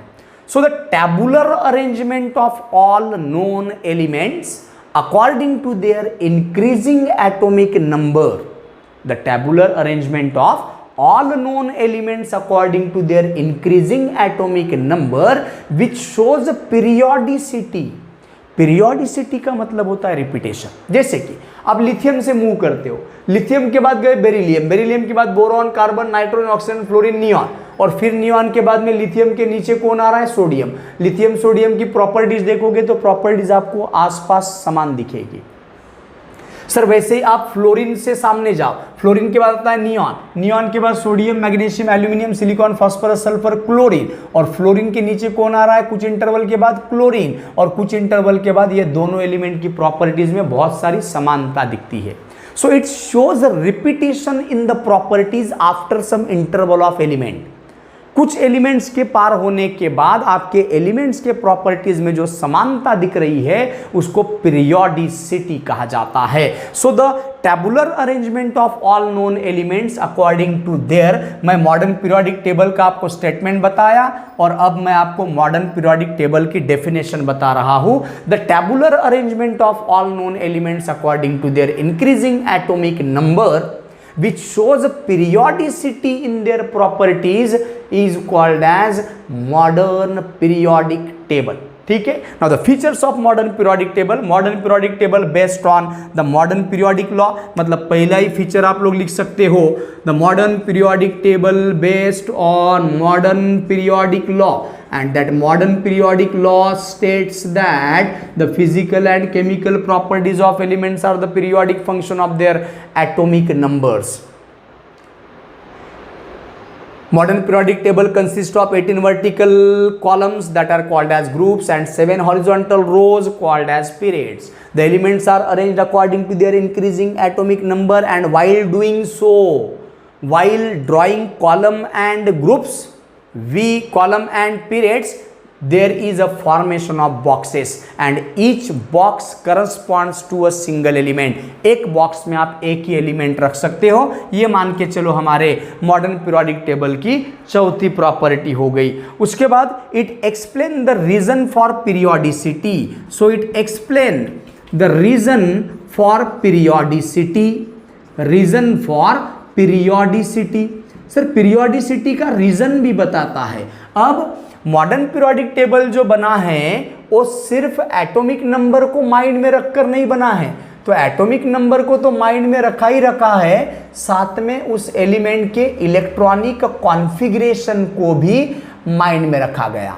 So the tabular arrangement of all known elements according to their increasing atomic number, the tabular arrangement of all known elements according to their increasing atomic number which shows periodicity। periodicity का मतलब होता है repetition. जैसे कि आप lithium से move करते हो, लिथियम के बाद गए बेरिलियम, बेरिलियम के बाद boron, carbon, nitrogen, oxygen, fluorine, neon, और फिर नियॉन के बाद में लिथियम के नीचे कौन आ रहा है, सोडियम। लिथियम सोडियम की प्रॉपर्टीज देखोगे तो प्रॉपर्टीज आपको आसपास समान दिखेगी। सर वैसे ही आप फ्लोरीन से सामने जाओ, फ्लोरीन के बाद आता है नियॉन, नियॉन के बाद sodium, magnesium, aluminium, silicon, phosphorus, sulphur, chlorine, और फ्लोरीन के नीचे कौन आ रहा है, कुछ इंटरवल के बाद क्लोरीन, और कुछ इंटरवल के बाद ये दोनों एलिमेंट की प्रॉपर्टीज में बहुत सारी समानता दिखती है। So it shows repetition in the properties after some interval of element. कुछ एलिमेंट्स के पार होने के बाद आपके एलिमेंट्स के प्रॉपर्टीज में जो समानता दिख रही है उसको पीरियोडिसिटी कहा जाता है। So the tabular arrangement of all known elements according to their, मैं मॉडर्न पीरियोडिक टेबल का आपको स्टेटमेंट बताया और अब मैं आपको मॉडर्न पीरियोडिक टेबल की डेफिनेशन बता रहा हूं। The tabular arrangement of all known elements according to their increasing atomic number which shows periodicity in their properties is called as modern periodic table. ठीक है, now the features of modern periodic table based on the modern periodic law, मतलब पहला ही feature आप लोग लिख सकते हो, the modern periodic table based on modern periodic law, and that modern periodic law states that the physical and chemical properties of elements are the periodic function of their atomic numbers. Modern periodic table consists of 18 vertical columns that are called as groups and 7 horizontal rows called as periods. The elements are arranged according to their increasing atomic number, and while doing so, while drawing column and groups, column and periods, there is a formation of boxes and each box corresponds to a single element. एक box में आप एक ही element रख सकते हो, ये मान के चलो हमारे मॉडर्न पीरियोडिक टेबल की चौथी प्रॉपर्टी हो गई। उसके बाद it explain the reason for periodicity. So it explain the reason for periodicity, reason for periodicity. Sir periodicity का रीजन भी बताता है। अब मॉडर्न पीरियोडिक टेबल जो बना है वो सिर्फ एटॉमिक नंबर को माइंड में रखकर नहीं बना है, तो एटॉमिक नंबर को तो माइंड में रखा ही रखा है, साथ में उस एलिमेंट के इलेक्ट्रॉनिक कॉन्फ़िगरेशन को भी माइंड में रखा गया।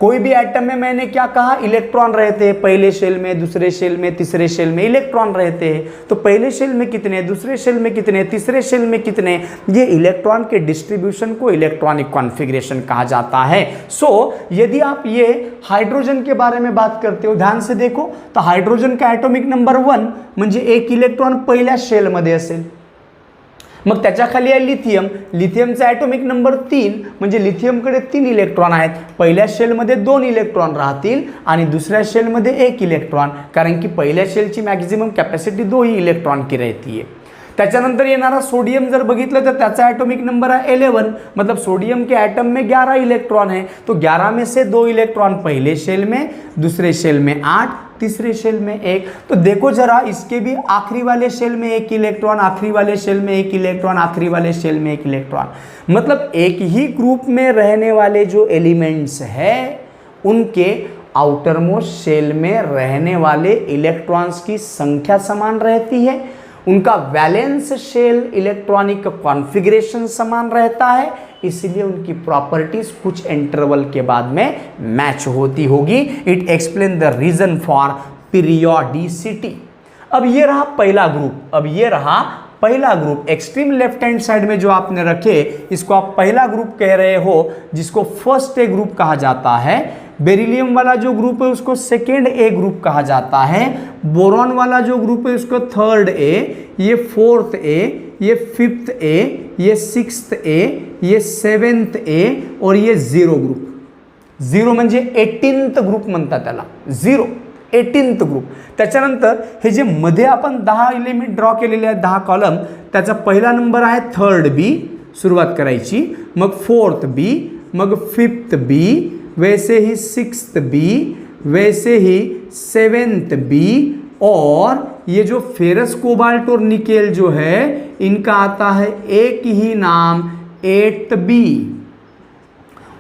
कोई भी एटम में मैंने क्या कहा, इलेक्ट्रॉन रहते हैं, पहले शेल में, दूसरे शेल में, तीसरे शेल में इलेक्ट्रॉन रहते हैं, तो पहले शेल में कितने, दूसरे शेल में कितने, तीसरे शेल में कितने, ये इलेक्ट्रॉन के डिस्ट्रीब्यूशन को इलेक्ट्रॉनिक कॉन्फ़िगरेशन कहा जाता है। सो यदि आप ये हाइड्रोजन के बारे में बात करते हो, ध्यान से देखो, तो हाइड्रोजन का ॲटॉमिक नंबर 1 म्हणजे एक इलेक्ट्रॉन पहिल्या शेलमध्ये असेल, मग त्याच्या खाली आहे लिथियम, लिथियमचा ॲटॉमिक नंबर 3 म्हणजे लिथियमकडे 3 इलेक्ट्रॉन आहेत, पहिल्या शेलमध्ये 2 इलेक्ट्रॉन राहतील आणि दुसऱ्या शेलमध्ये 1 इलेक्ट्रॉन, कारण की पहिल्या शेलची मॅक्झिमम कॅपॅसिटी 2 ही इलेक्ट्रॉन की रहती है। त्याच्यानंतर येणारा सोडियम जर बघितलं तर त्याचा ॲटॉमिक नंबर है 11, मतलब सोडियम के एटम में 11 इलेक्ट्रॉन है, तो 11 में से 2 इलेक्ट्रॉन पहले शेल में, दूसरे शेल में 8, तीसरे शेल में 1। तो देखो जरा, इसके भी आखिरी वाले शेल में 1 इलेक्ट्रॉन, आखिरी वाले शेल में 1 इलेक्ट्रॉन, आखिरी वाले शेल में 1 इलेक्ट्रॉन, मतलब एक ही ग्रुप में रहने वाले जो एलिमेंट्स हैं उनके आउटर मोस्ट शेल में रहने वाले इलेक्ट्रॉन्स की संख्या समान रहती है, उनका वैलेंस शेल इलेक्ट्रॉनिक कॉन्फ़िगरेशन समान रहता है, इसलिए उनकी प्रॉपर्टीज कुछ इंटरवल के बाद में मैच होती होगी। It explain the reason for periodicity. अब ये रहा पहला group, extreme left hand side में जो आपने रखे इसको आप पहला ग्रुप कह रहे हो, जिसको फर्स्ट ए ग्रुप कहा जाता है। बेरिलियम वाला जो ग्रुप है उसको सेकेंड ए ग्रुप कहा जाता है। बोरॉन वाला जो ग्रुप है उसको थर्ड ए, ये फोर्थ ए, ये फिफ्थ ए, ये सिक्स्थ ए, ये सेवेंथ ए और ये झिरो ग्रुप। झिरो म्हणजे 18th ग्रुप म्हणतात त्याला, 18th ग्रुप। त्याच्यानंतर हे जे मध्ये आपण 10 एलिमेंट ड्रॉ केलेले आहेत, 10 कॉलम, त्याचा पहिला नंबर आहे थर्ड बी, सुरुवात करायची, मग फोर्थ बी, मग फिफ्थ बी, वैसे ही सिक्स्थ बी, वैसे ही सेवेंथ बी, और ये जो फेरस कोबाल्ट और निकेल जो है इनका आता है एक ही नाम 8th बी,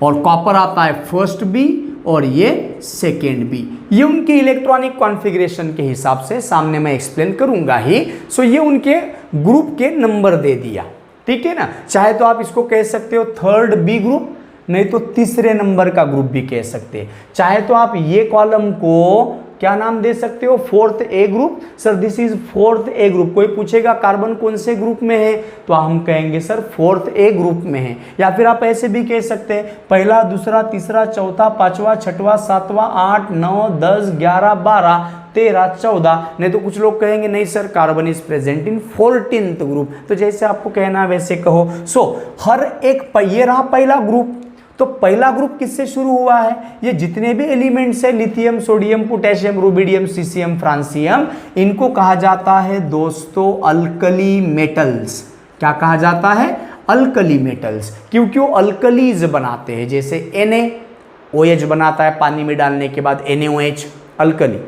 और कॉपर आता है फर्स्ट बी, और ये सेकेंड बी। ये उनके इलेक्ट्रॉनिक कॉन्फ़िगरेशन के हिसाब से सामने मैं एक्सप्लेन करूंगा ही। सो ये उनके ग्रुप के नंबर दे दिया, ठीक है ना। चाहे तो आप इसको कह सकते हो थर्ड बी ग्रुप, नहीं तो तीसरे नंबर का ग्रुप भी कह सकते हैं। चाहे तो आप ये कॉलम को क्या नाम दे सकते हो, fourth A group. Sir this is fourth A group. कोई पूछेगा कार्बन कौन से ग्रुप में है, तो हम कहेंगे सर फोर्थ ए ग्रुप में है। या फिर आप ऐसे भी कह सकते हैं पहला, दूसरा, तीसरा, चौथा, पांचवा, छठवां, सातवां, 8, 9, 10, 11, 12, 13, 14। नहीं तो कुछ लोग कहेंगे नहीं sir carbon is present in 14th group. तो जैसे आपको कहना है वैसे कहो। सो हर एक ये रहा पहला ग्रुप। तो पहला ग्रुप किससे शुरू हुआ है, ये जितने भी एलिमेंट्स है lithium, sodium, potassium, rubidium, caesium, francium, इनको कहा जाता है दोस्तों अल्कली मेटल्स। क्या कहा जाता है, अल्कली मेटल्स। क्योंकि वो अल्कलीज बनाते हैं। जैसे NaOH बनाता है पानी में डालने के बाद NaOH अल्कली।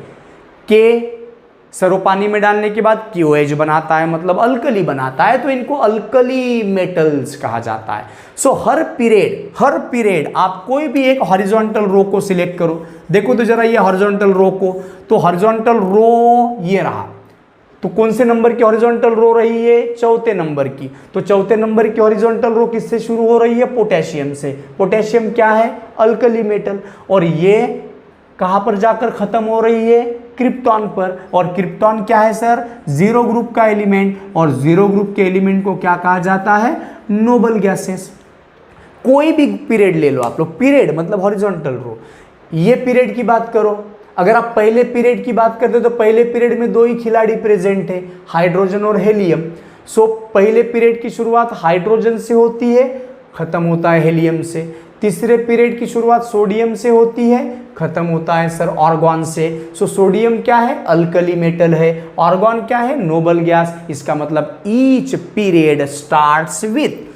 K सर वो पानी में डालने के बाद KOH बनाता है, मतलब अल्कली बनाता है। तो इनको अल्कली मेटल्स कहा जाता है। सो हर पीरियड आप कोई भी एक हॉरिजॉन्टल रो को सिलेक्ट करो। देखो तो जरा ये हॉरिजॉन्टल रो को, तो हॉरिजॉन्टल रो ये रहा। तो कौन से नंबर की हॉरिजॉन्टल रो रही है, चौथे नंबर की। तो चौथे नंबर की हॉरिजॉन्टल रो किससे शुरू हो रही है, पोटेशियम से। पोटेशियम क्या है, अल्कली मेटल। और ये कहां पर जाकर खत्म हो रही है, क्रिप्टॉन पर। और क्रिप्टॉन क्या है सर, जीरो ग्रुप का एलिमेंट। और जीरो ग्रुप के एलिमेंट को क्या कहा जाता है, नोबल गैसेस। कोई भी पीरियड ले लो आप लोग, पीरियड मतलब हॉरिजॉन्टल रो। ये पीरियड की बात करो, अगर आप पहले पीरियड की बात करते हो तो पहले पीरियड में दो ही खिलाड़ी प्रेजेंट है, हाइड्रोजन और हेलियम। सो पहले पीरियड की शुरुआत हाइड्रोजन से होती है, खत्म होता है हेलियम से। तीसरे पीरियड की शुरुआत सोडियम से होती है, खत्म होता है सर आर्गॉन से। सो सोडियम क्या है, अल्कली मेटल है। आर्गॉन क्या है, नोबल गैस। इसका मतलब ईच पीरियड स्टार्ट्स विथ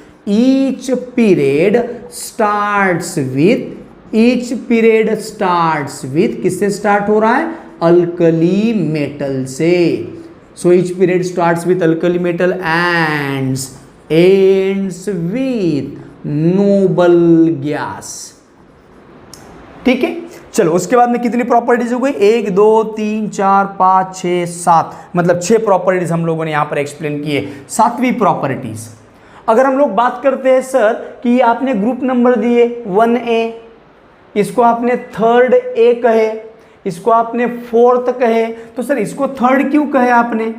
किससे स्टार्ट हो रहा है, अल्कली मेटल से। So each period starts with alkali metal ends with noble gas. ठीक है, चलो उसके बाद में कितनी प्रॉपर्टीज हो गई, 1 2 3 4 5 6 7, मतलब 6 प्रॉपर्टीज हम लोगों ने यहां पर एक्सप्लेन किए। 7वीं प्रॉपर्टीज अगर हम लोग बात करते हैं सर कि आपने ग्रुप नंबर दिए 1A, इसको आपने थर्ड ए कहे, इसको आपने फोर्थ कहे। तो सर इसको थर्ड क्यों कहे आपने,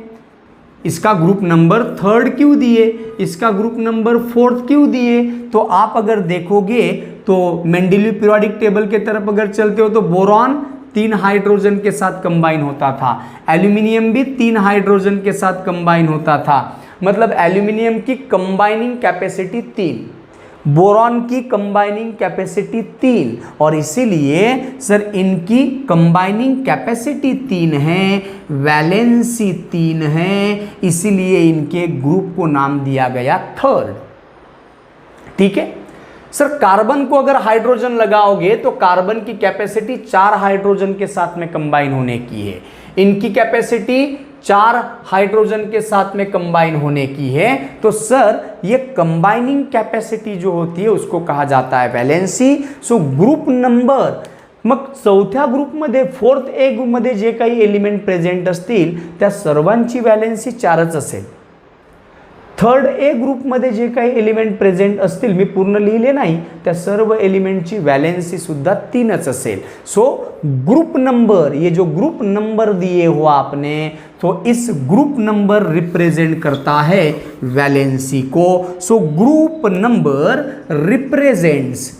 इसका ग्रुप नंबर थर्ड क्यों दिए, इसका ग्रुप नंबर फोर्थ क्यों दिए। तो आप अगर देखोगे तो मेंडेलीव पीरियोडिक टेबल के तरफ अगर चलते हो तो बोरॉन 3 हाइड्रोजन के साथ कंबाइन होता था, एल्यूमिनियम भी 3 हाइड्रोजन के साथ कंबाइन होता था। मतलब एल्यूमिनियम की कंबाइनिंग कैपेसिटी 3, बोरॉन की कंबाइनिंग कैपेसिटी 3, और इसीलिए सर इनकी कंबाइनिंग कैपेसिटी 3 है, वैलेंसी 3 है, इसीलिए इनके ग्रुप को नाम दिया गया थर्ड। ठीक है सर, कार्बन को अगर हाइड्रोजन लगाओगे तो कार्बन की कैपेसिटी 4 हाइड्रोजन के साथ में कंबाइन होने की है, इनकी कैपेसिटी 4 हाइड्रोजन के साथ में कंबाइन होने की है। तो सर ये कंबाइनिंग कैपेसिटी जो होती है उसको कहा जाता है वॅलेन्सी। सो ग्रुप नंबर, मग चौथ्या ग्रुपमध्ये फोर्थ ए ग्रुपमध्ये जे काही एलिमेंट प्रेझेंट असतील त्या सर्वांची वॅलेन्सी 4च असेल। थर्ड ए ग्रुपमध्ये जे काही एलिमेंट प्रेझेंट असतील, मी पूर्ण लिहिले नाही, त्या सर्व एलिमेंटची वॅलेन्सी सुद्धा 3च असेल। सो ग्रुप नंबर, ये जो ग्रुप नंबर दिए हो आपने, तो इस ग्रुप नंबर रिप्रेजेंट करता है वैलेंसी को। So group number represents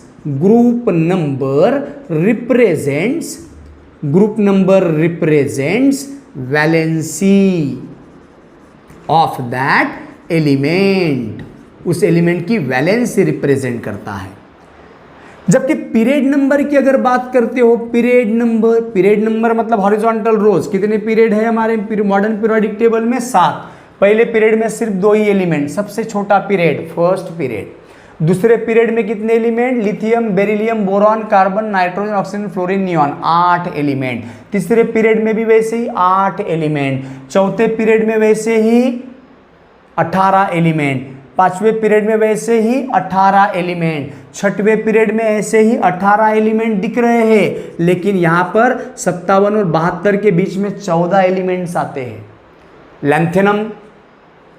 valency of that element, उस एलिमेंट की वैलेंसी रिप्रेजेंट करता है। जबकि पीरियड नंबर की अगर बात करते हो, पीरियड नंबर मतलब हॉरिजॉन्टल रोज, कितने पीरियड है हमारे मॉडर्न पीरियोडिक टेबल में 7। पहले पीरियड में सिर्फ 2 ही एलिमेंट, सबसे छोटा पीरियड फर्स्ट पीरियड। दूसरे पीरियड में कितने element, lithium, beryllium, boron, carbon, nitrogen, oxygen, fluorine, neon, 8 element. तीसरे पीरियड में भी वैसे ही 8 एलिमेंट। चौथे पीरियड में वैसे ही 18 एलिमेंट। पांचवें पीरियड में वैसे ही 18 एलिमेंट, छठवें पीरियड में ऐसे ही 18 एलिमेंट दिख रहे हैं, लेकिन यहाँ पर 57 और 72 के बीच में 14 एलिमेंट्स आते हैं। लैंथेनम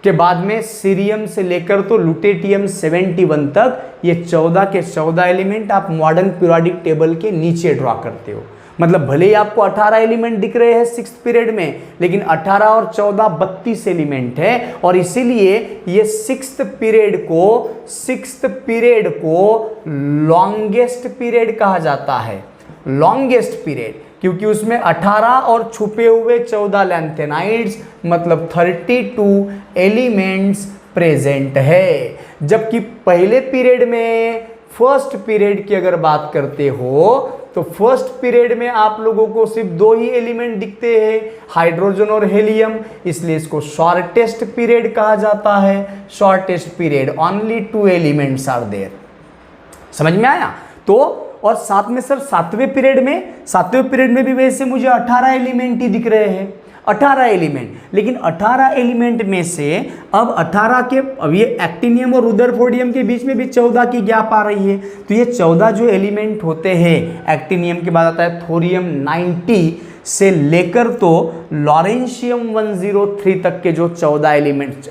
के बाद में सीरियम से लेकर तो लुटेटियम 71 तक ये 14 के 14 एलिमेंट आप मॉडर्न पीरियोडिक टेबल के नीचे ड्रॉ करते हो। मतलब भले ही आपको 18 एलिमेंट दिख रहे हैं सिक्स्थ पीरियड में, लेकिन 18 और 14 32 एलिमेंट है, और इसीलिए ये सिक्स्थ पीरियड को लॉन्गेस्ट पीरियड कहा जाता है। लॉन्गेस्ट पीरियड क्योंकि उसमें 18 और छुपे हुए 14 लैंथेनाइड्स, मतलब 32 एलिमेंट्स प्रेजेंट है। जबकि पहले पीरियड में, फर्स्ट पीरियड की अगर बात करते हो तो फर्स्ट पीरियड में आप लोगों को सिर्फ 2 ही एलिमेंट दिखते हैं, हाइड्रोजन और हेलियम, इसलिए इसको शॉर्टेस्ट पीरियड कहा जाता है। Shortest period, only 2 elements are there. समझ में आया? तो और साथ में सर सातवें पीरियड में भी वैसे मुझे 18 एलिमेंट ही दिख रहे हैं, 18 एलिमेंट, लेकिन 18 एलिमेंट में से अब 18 के, अब ये एक्टिनियम और रुदरफोर्डियम के बीच में भी 14 की गैप आ रही है। तो ये 14 जो एलिमेंट होते हैं, एक्टिनियम के बाद आता है थोरियम 90 से लेकर तो लॉरेंशियम 103 तक के जो 14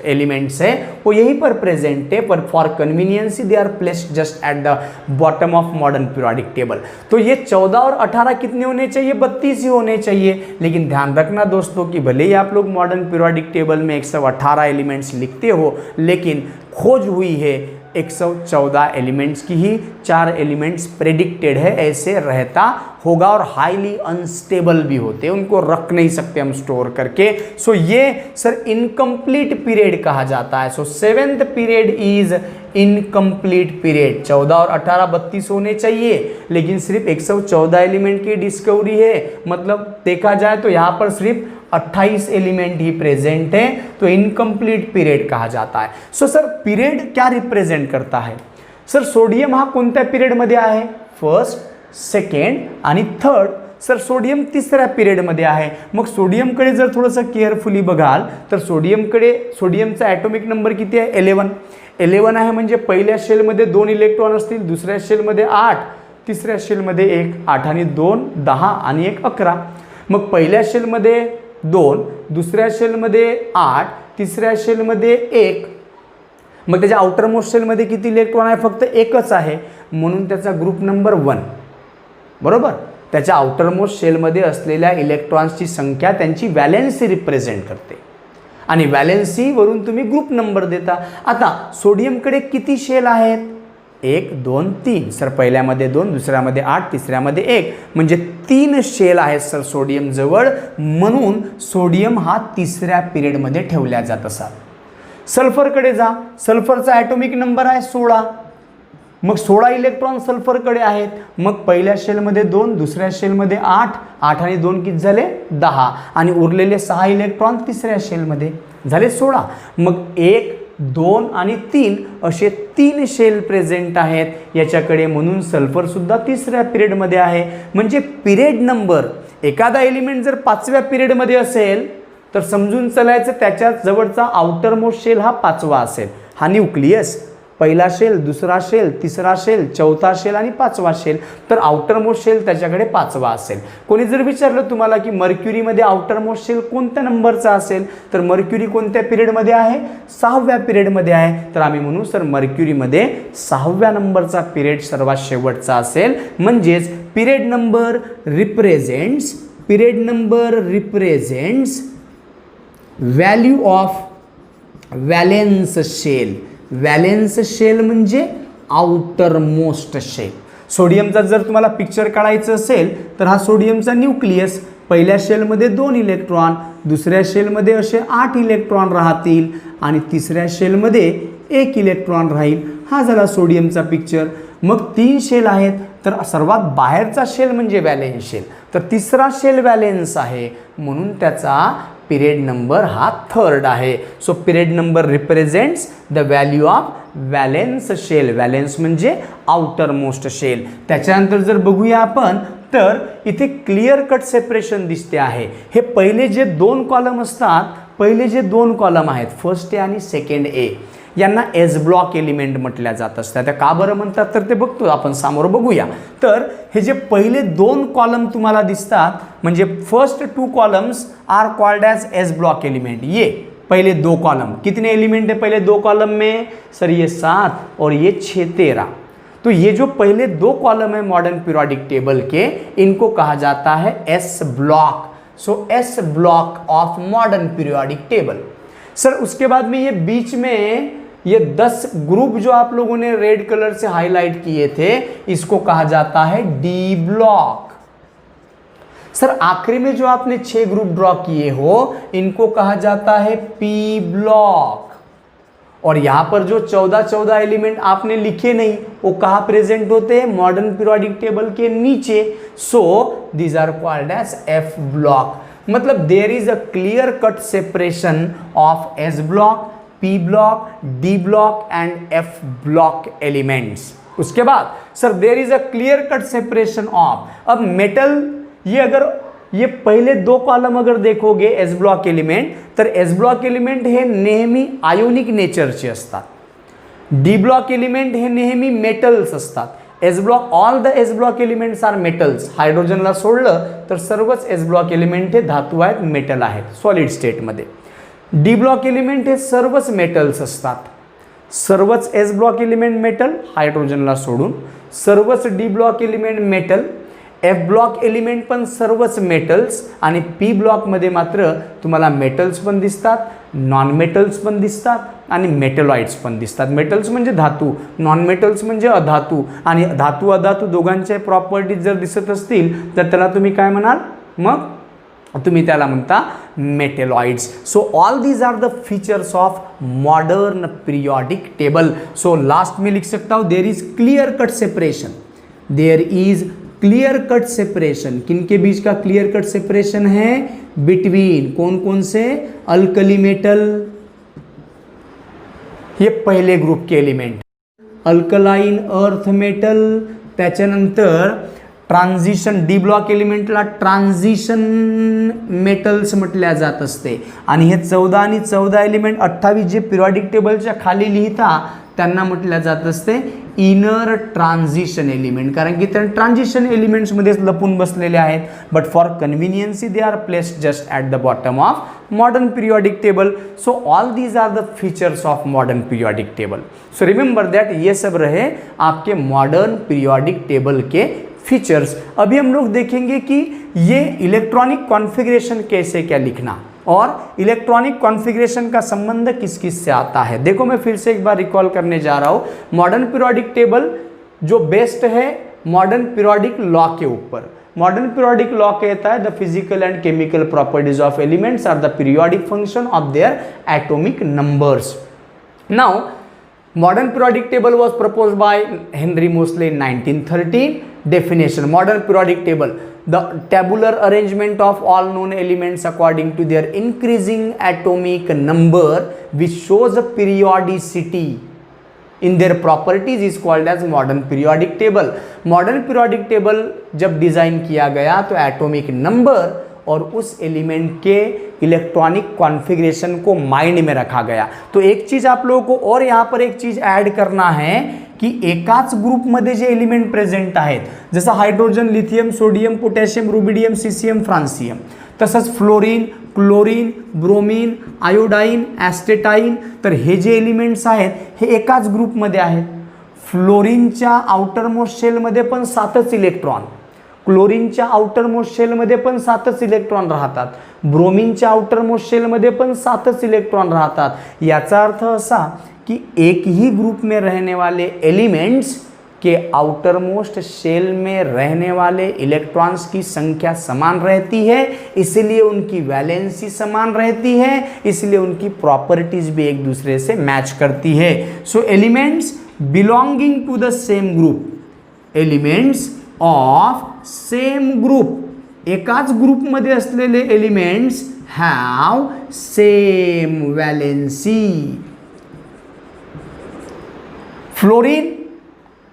एलिमेंट्स है वो यहीं पर प्रेजेंट है, पर for convenience they are placed just at the bottom of modern periodic table. तो ये 14 और 18 कितने होने चाहिए? 32 ही होने चाहिए। लेकिन ध्यान रखना दोस्तों कि भले ही आप लोग मॉडर्न पीरियोडिक टेबल में 118 एलिमेंट्स लिखते हो, लेकिन खोज हुई है 114 एलिमेंट्स की ही, 4 एलिमेंट्स प्रेडिक्टेड है ऐसे रहता होगा, और हाईली अनस्टेबल भी होते हैं, उनको रख नहीं सकते हम स्टोर करके। सो ये सर इनकम्प्लीट पीरियड कहा जाता है। So seventh period is incomplete period. 14 और 18 32 होने चाहिए, लेकिन सिर्फ 114 एलिमेंट की डिस्कवरी है। मतलब देखा जाए तो यहाँ पर सिर्फ 28 एलिमेंट ही प्रेजेंट है, तो इनकम्प्लीट पीरियड कहा जाता है। सो सर पीरियड क्या रिप्रेझेंट करता है? सर सोडियम हा कोणत्या पिरियड मध्ये आहे? फर्स्ट, सेकंड आणि थर्ड। सर सोडियम तिसऱ्या पिरियड मध्ये आहे। मग सोडियमकडे जर थोडंसं केअरफुली बघाल तर सोडियमचा ॲटॉमिक नंबर किती आहे? 11 आहे, म्हणजे पहिल्या शेलमध्ये 2 इलेक्ट्रॉन असतील, दुसऱ्या शेलमध्ये 8, तिसऱ्या शेलमध्ये 1, 8 आणि 2 10 आणि 1 11। मग पहिल्या शेलमध्ये 2, दुसऱ्या शेलमध्ये 8, तिसऱ्या शेलमध्ये 1, मग त्याच्या आउटरमोस्ट शेलमध्ये किती इलेक्ट्रॉन आहे? फक्त एकच आहे, म्हणून त्याचा ग्रुप नंबर 1, बरोबर। त्याच्या आउटरमोस्ट शेलमध्ये असलेल्या इलेक्ट्रॉन्सची संख्या त्यांची व्हॅलेन्सी रिप्रेझेंट करते, आणि व्हॅलेन्सीवरून तुम्ही ग्रुप नंबर देता। आता सोडियमकडे किती शेल आहेत? 1 2 3। सर पहिल्यामध्ये 2, दुसऱ्यामध्ये 8, तिसऱ्यामध्ये 1, म्हणजे 3 शेल आहेत सर सोडियम जवळ, म्हणून सोडियम हा तिसऱ्या पिरियडमध्ये ठेवला जात असा। सल्फरकडे जा, सल्फरचा ॲटॉमिक नंबर आहे 16, मग 16 इलेक्ट्रॉन सल्फरकडे आहेत। मग पहिल्या शेलमध्ये 2, दुसऱ्या शेलमध्ये 8, 8 आणि 2 किती झाले? 10, आणि उरलेले 6 इलेक्ट्रॉन तिसऱ्या शेलमध्ये झाले 16। मग 1 2 आणि 3 असे 3 शेल प्रेझेंट आहेत याच्याकडे, म्हणून सल्फर सुद्धा तिसऱ्या पिरियडमध्ये आहे। म्हणजे पिरियड नंबर, एखादा एलिमेंट जर 5व्या पिरियडमध्ये असेल तर समजून चालायचं त्याच्या जवळचा आउटरमोस्ट शेल हा 5वा असेल। हा न्यूक्लियस, पहिला शेल, दुसरा शेल, तिसरा शेल, चौथा शेल आणि 5वा शेल, तर आउटरमोस्ट शेल त्याच्याकडे 5वा असेल। कोणी जर विचारलं तुम्हाला की मर्क्युरीमध्ये आउटरमोस्ट शेल कोणत्या नंबरचा असेल, तर मर्क्युरी कोणत्या पिरियडमध्ये आहे? 6व्या पिरियडमध्ये आहे, तर आम्ही म्हणू सर मर्क्युरीमध्ये 6व्या नंबरचा पिरियड सर्वात शेवटचा असेल। म्हणजेच period number represents value of valence shell. Valence shell म्हणजे आउटरमोस्ट शेल। सोडियमचा जर तुम्हाला पिक्चर काढायचं असेल तर हा सोडियमचा न्यूक्लियस, पहिल्या शेलमध्ये 2 इलेक्ट्रॉन, दुसऱ्या शेलमध्ये असे 8 इलेक्ट्रॉन राहतील, आणि तिसऱ्या शेलमध्ये 1 इलेक्ट्रॉन राहील। हा झाला सोडियमचा पिक्चर। मग 3 शेल आहेत, तर सर्वात बाहेरचा शेल म्हणजे व्हॅलेन्स शेल, तर तिसरा शेल व्हॅलेन्स आहे, म्हणून त्याचा पिरियड नंबर हा 3rd आहे। So period number represents the value of valence shell. Valence म्हणजे आउटरमोस्ट शेल। त्याच्यानंतर जर बघूया आपण तर इथे क्लिअर कट सेपरेशन दिसते आहे। हे पहिले जे 2 कॉलम असतात, पहिले जे 2 कॉलम आहेत, फर्स्ट ए आणि सेकंड ए, यांना एस ब्लॉक एलिमेंट म्हटल्या जात असतात. त्या का बरं म्हणतात तर ते बघतो आपण, समोर बघूया. तर हे जे पहिले 2 कॉलम तुम्हाला दिसतात म्हणजे first 2 columns are called as s block element. ये पहले 2 कॉलम, कितने एलिमेंट है पहले 2 कॉलम में सर? ये 7 और ये 6 13. तो ये जो पहले 2 कॉलम है मॉडर्न पीरियोडिक टेबल के, इनको कहा जाता है S block. So S block of modern periodic table. Sir उसके बाद में ये बीच में ये 10 ग्रुप जो आप लोगों ने रेड कलर से हाईलाइट किए थे, इसको कहा जाता है डी ब्लॉक. सर आखिरी में जो आपने 6 ग्रुप ड्रॉ किए हो, इनको कहा जाता है पी ब्लॉक. और यहां पर जो 14 एलिमेंट आपने लिखे नहीं, वो कहाँ प्रेजेंट होते हैं? मॉडर्न पीरियोडिक टेबल के नीचे. So these are called as F block. मतलब there is a clear cut separation of S block, P block, D block and F block elements. उसके बाद sir there is a clear cut separation of, अब metal, ये अगर ये पहिले 2 column अगर देखोगे एस ब्लॉक एलिमेंट, तर एस ब्लॉक एलिमेंट हे नेहमी आयोनिक नेचरचे असतात. डी ब्लॉक एलिमेंट हे नेहमी मेटल्स असतात. S block, all the S block elements are metals. हायड्रोजनला सोडलं तर सर्वच एस ब्लॉक एलिमेंट हे धातू आहेत, मेटल आहेत सॉलिड स्टेटमध्ये. डी ब्लॉक एलिमेंट हे सर्वच मेटल्स असतात. सर्वच एस ब्लॉक एलिमेंट मेटल, हायड्रोजनला सोडून सर्वच D block element metal. F block element पण सर्वच मेटल्स. आणि पी ब्लॉकमध्ये मात्र तुम्हाला मेटल्स पण दिसतात, नॉन मेटल्स पण दिसतात आणि मेटलॉइड्स पण दिसतात. मेटल्स म्हणजे धातू, नॉन मेटल्स म्हणजे अधातू. आणि धातू अधातू दोघांच्या प्रॉपर्टीज जर दिसत असतील तर त्याला तुम्ही काय म्हणाल? मग तुम्ही त्याला म्हणता metalloids. So all these are the features of modern periodic table. So last में लिख सकता हूँ there is clear cut separation. There is clear cut separation. किनके बीच का क्लियर कट सेपरेशन है? बिटवीन कौन कौन से? अल्कली मेटल, ये पहले ग्रुप के एलिमेंट. अल्कलाइन अर्थ मेटल, त्याच्यानंतर ट्रान्झिशन, डी ब्लॉक एलिमेंटला ट्रान्झिशन मेटल्स म्हटल्या जात असते. आणि हे 14 आणि 14 एलिमेंट 28 जे पिरियोडिक टेबलच्या खाली लिहिता त्यांना म्हटल्या जात असते इनर ट्रान्झिशन एलिमेंट. कारण की त्या ट्रान्झिशन एलिमेंट्समध्येच लपून बसलेले आहेत. But for convenience they are placed just at the bottom of modern periodic table. So all these are the features of modern periodic table. So remember that ये सब रहे आपके मॉडर्न पीरियोडिक टेबल के features. अभी हम लोग देखेंगे कि ये इलेक्ट्रॉनिक कॉन्फ़िगरेशन कैसे क्या लिखना और इलेक्ट्रॉनिक कॉन्फ़िगरेशन का संबंध किस किस से आता है. देखो मैं फिर से एक बार रिकॉल करने जा रहा हूँ. मॉडर्न पीरियोडिक टेबल जो बेस्ड है मॉडर्न पीरियोडिक लॉ के ऊपर. मॉडर्न पीरियोडिक लॉ कहता है the physical and chemical properties of elements are the periodic function of their atomic numbers. Now modern periodic table was proposed by Henry Moseley in 1913. Definition: modern periodic table, the tabular arrangement of all known elements according to their increasing atomic number which shows a periodicity in their properties is called as modern periodic table. modern periodic table जब design किया गया तो atomic number और उस element के electronic configuration को mind में रखा गया. तो एक चीज़ आप लोगों को और यहाँ पर एक चीज़ ऐड करना है की एकाच ग्रुपमध्ये जे एलिमेंट प्रेझेंट आहेत, जसं hydrogen, lithium, sodium, potassium, rubidium, caesium, francium, तसंच fluorine, chlorine, bromine, iodine, astatine, तर हे जे एलिमेंट्स आहेत हे एकाच ग्रुपमध्ये आहेत. फ्लोरीनच्या आउटर मोस्ट शेलमध्ये पण 7च इलेक्ट्रॉन, क्लोरीनच्या आउटर मोस्ट शेलमध्ये पण 7च इलेक्ट्रॉन राहतात, ब्रोमीनच्या आउटर मोस्ट शेलमध्ये पण 7च इलेक्ट्रॉन राहतात. याचा अर्थ असा कि एक ही ग्रुप में रहने वाले एलिमेंट्स के आउटर मोस्ट शेल में रहने वाले इलेक्ट्रॉन्स की संख्या समान रहती है, इसलिए उनकी वैलेंसी समान रहती है, इसलिए उनकी प्रॉपर्टीज भी एक दूसरे से मैच करती है. So elements belonging to the same group, elements of same group, एकाच ग्रुपमध्ये असलेले elements have same valency. Fluorine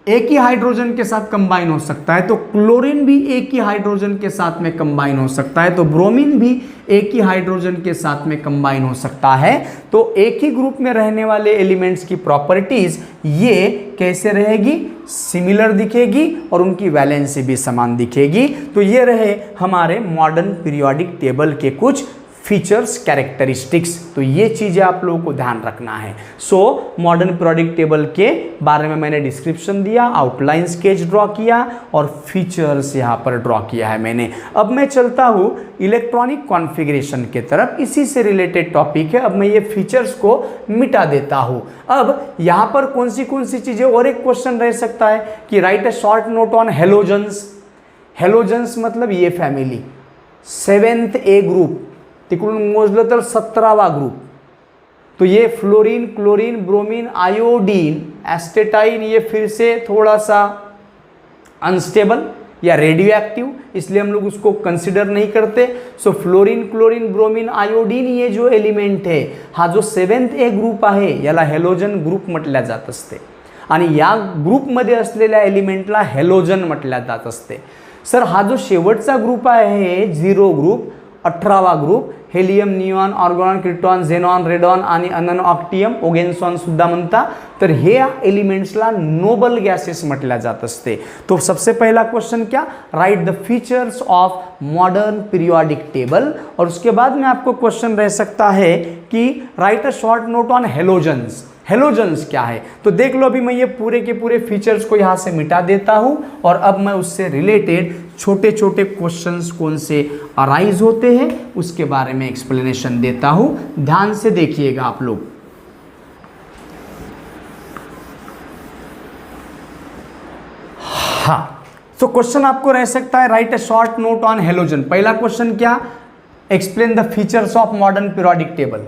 एक ही हाइड्रोजन के साथ कंबाइन हो सकता है, तो क्लोरीन भी एक ही हाइड्रोजन के साथ में कंबाइन हो सकता है, तो ब्रोमीन भी एक ही हाइड्रोजन के साथ में कंबाइन हो सकता है। तो एक ही ग्रुप में रहने वाले एलिमेंट्स की प्रॉपर्टीज ये कैसे रहेगी, सिमिलर दिखेगी और उनकी वैलेंसी भी समान दिखेगी। तो ये रहे हमारे मॉडर्न पीरियोडिक टेबल के कुछ फीचर्स, कैरेक्टरिस्टिक्स। तो ये चीज़ें आप लोगों को ध्यान रखना है। सो मॉडर्न पीरियोडिक टेबल के बारे में मैंने डिस्क्रिप्शन दिया, आउटलाइन स्केच ड्रॉ किया और फीचर्स यहाँ पर ड्रॉ किया है मैंने। अब मैं चलता हूँ इलेक्ट्रॉनिक कॉन्फ़िगरेशन के तरफ, इसी से रिलेटेड टॉपिक है। अब मैं ये फीचर्स को मिटा देता हूँ। अब यहाँ पर कौन सी चीज़ें, और एक क्वेश्चन रह सकता है कि write a short note on halogens. Halogens मतलब ये फॅमिली, 7th A ग्रुप, तिकडून मोजलं तर 17वा ग्रुप। तो ये fluorine, chlorine, bromine, iodine, astatine, ये फिर से थोड़ा सा अनस्टेबल या रेडियो एक्टिव, इसलिए हम लोग उसको कंसिडर नहीं करते। सो फ्लोरीन, क्लोरीन, ब्रोमीन, आयोडीन ये जो एलिमेंट है, हा जो 7th A ग्रुप आहे याला हेलोजन ग्रुप म्हटल्या जात असते आणि या ग्रुपमध्ये असलेल्या एलिमेंटला हेलोजन म्हटल्या जात असते। सर हा जो शेवटचा ग्रुप आहे 0 ग्रुप, 18वा group, helium, neon, argon, krypton, xenon, radon आणि अनन ऑक्टियम, ओगेन्सॉन सुद्धा म्हणता। तर हे एलिमेंट्सला नोबल गैसेस म्हटल्या जात असते। तो सबसे पहला क्वेश्चन क्या, right the features of modern periodic table. और उसके बाद में आपको क्वेश्चन रह सकता है कि write a short note on halogens. Halogens क्या है, तो देख लो। अभी मैं ये पूरे के पूरे फीचर्स को यहाँ से मिटा देता हूँ और अब मैं उससे रिलेटेड छोटे छोटे क्वेश्चंस कौन से अराइज होते हैं उसके बारे में एक्सप्लेनेशन देता हूँ। ध्यान से देखिएगा आप लोग। हाँ, तो क्वेश्चन आपको रह सकता है write a short note on halogen. पहला क्वेश्चन क्या, explain the features of modern periodic table,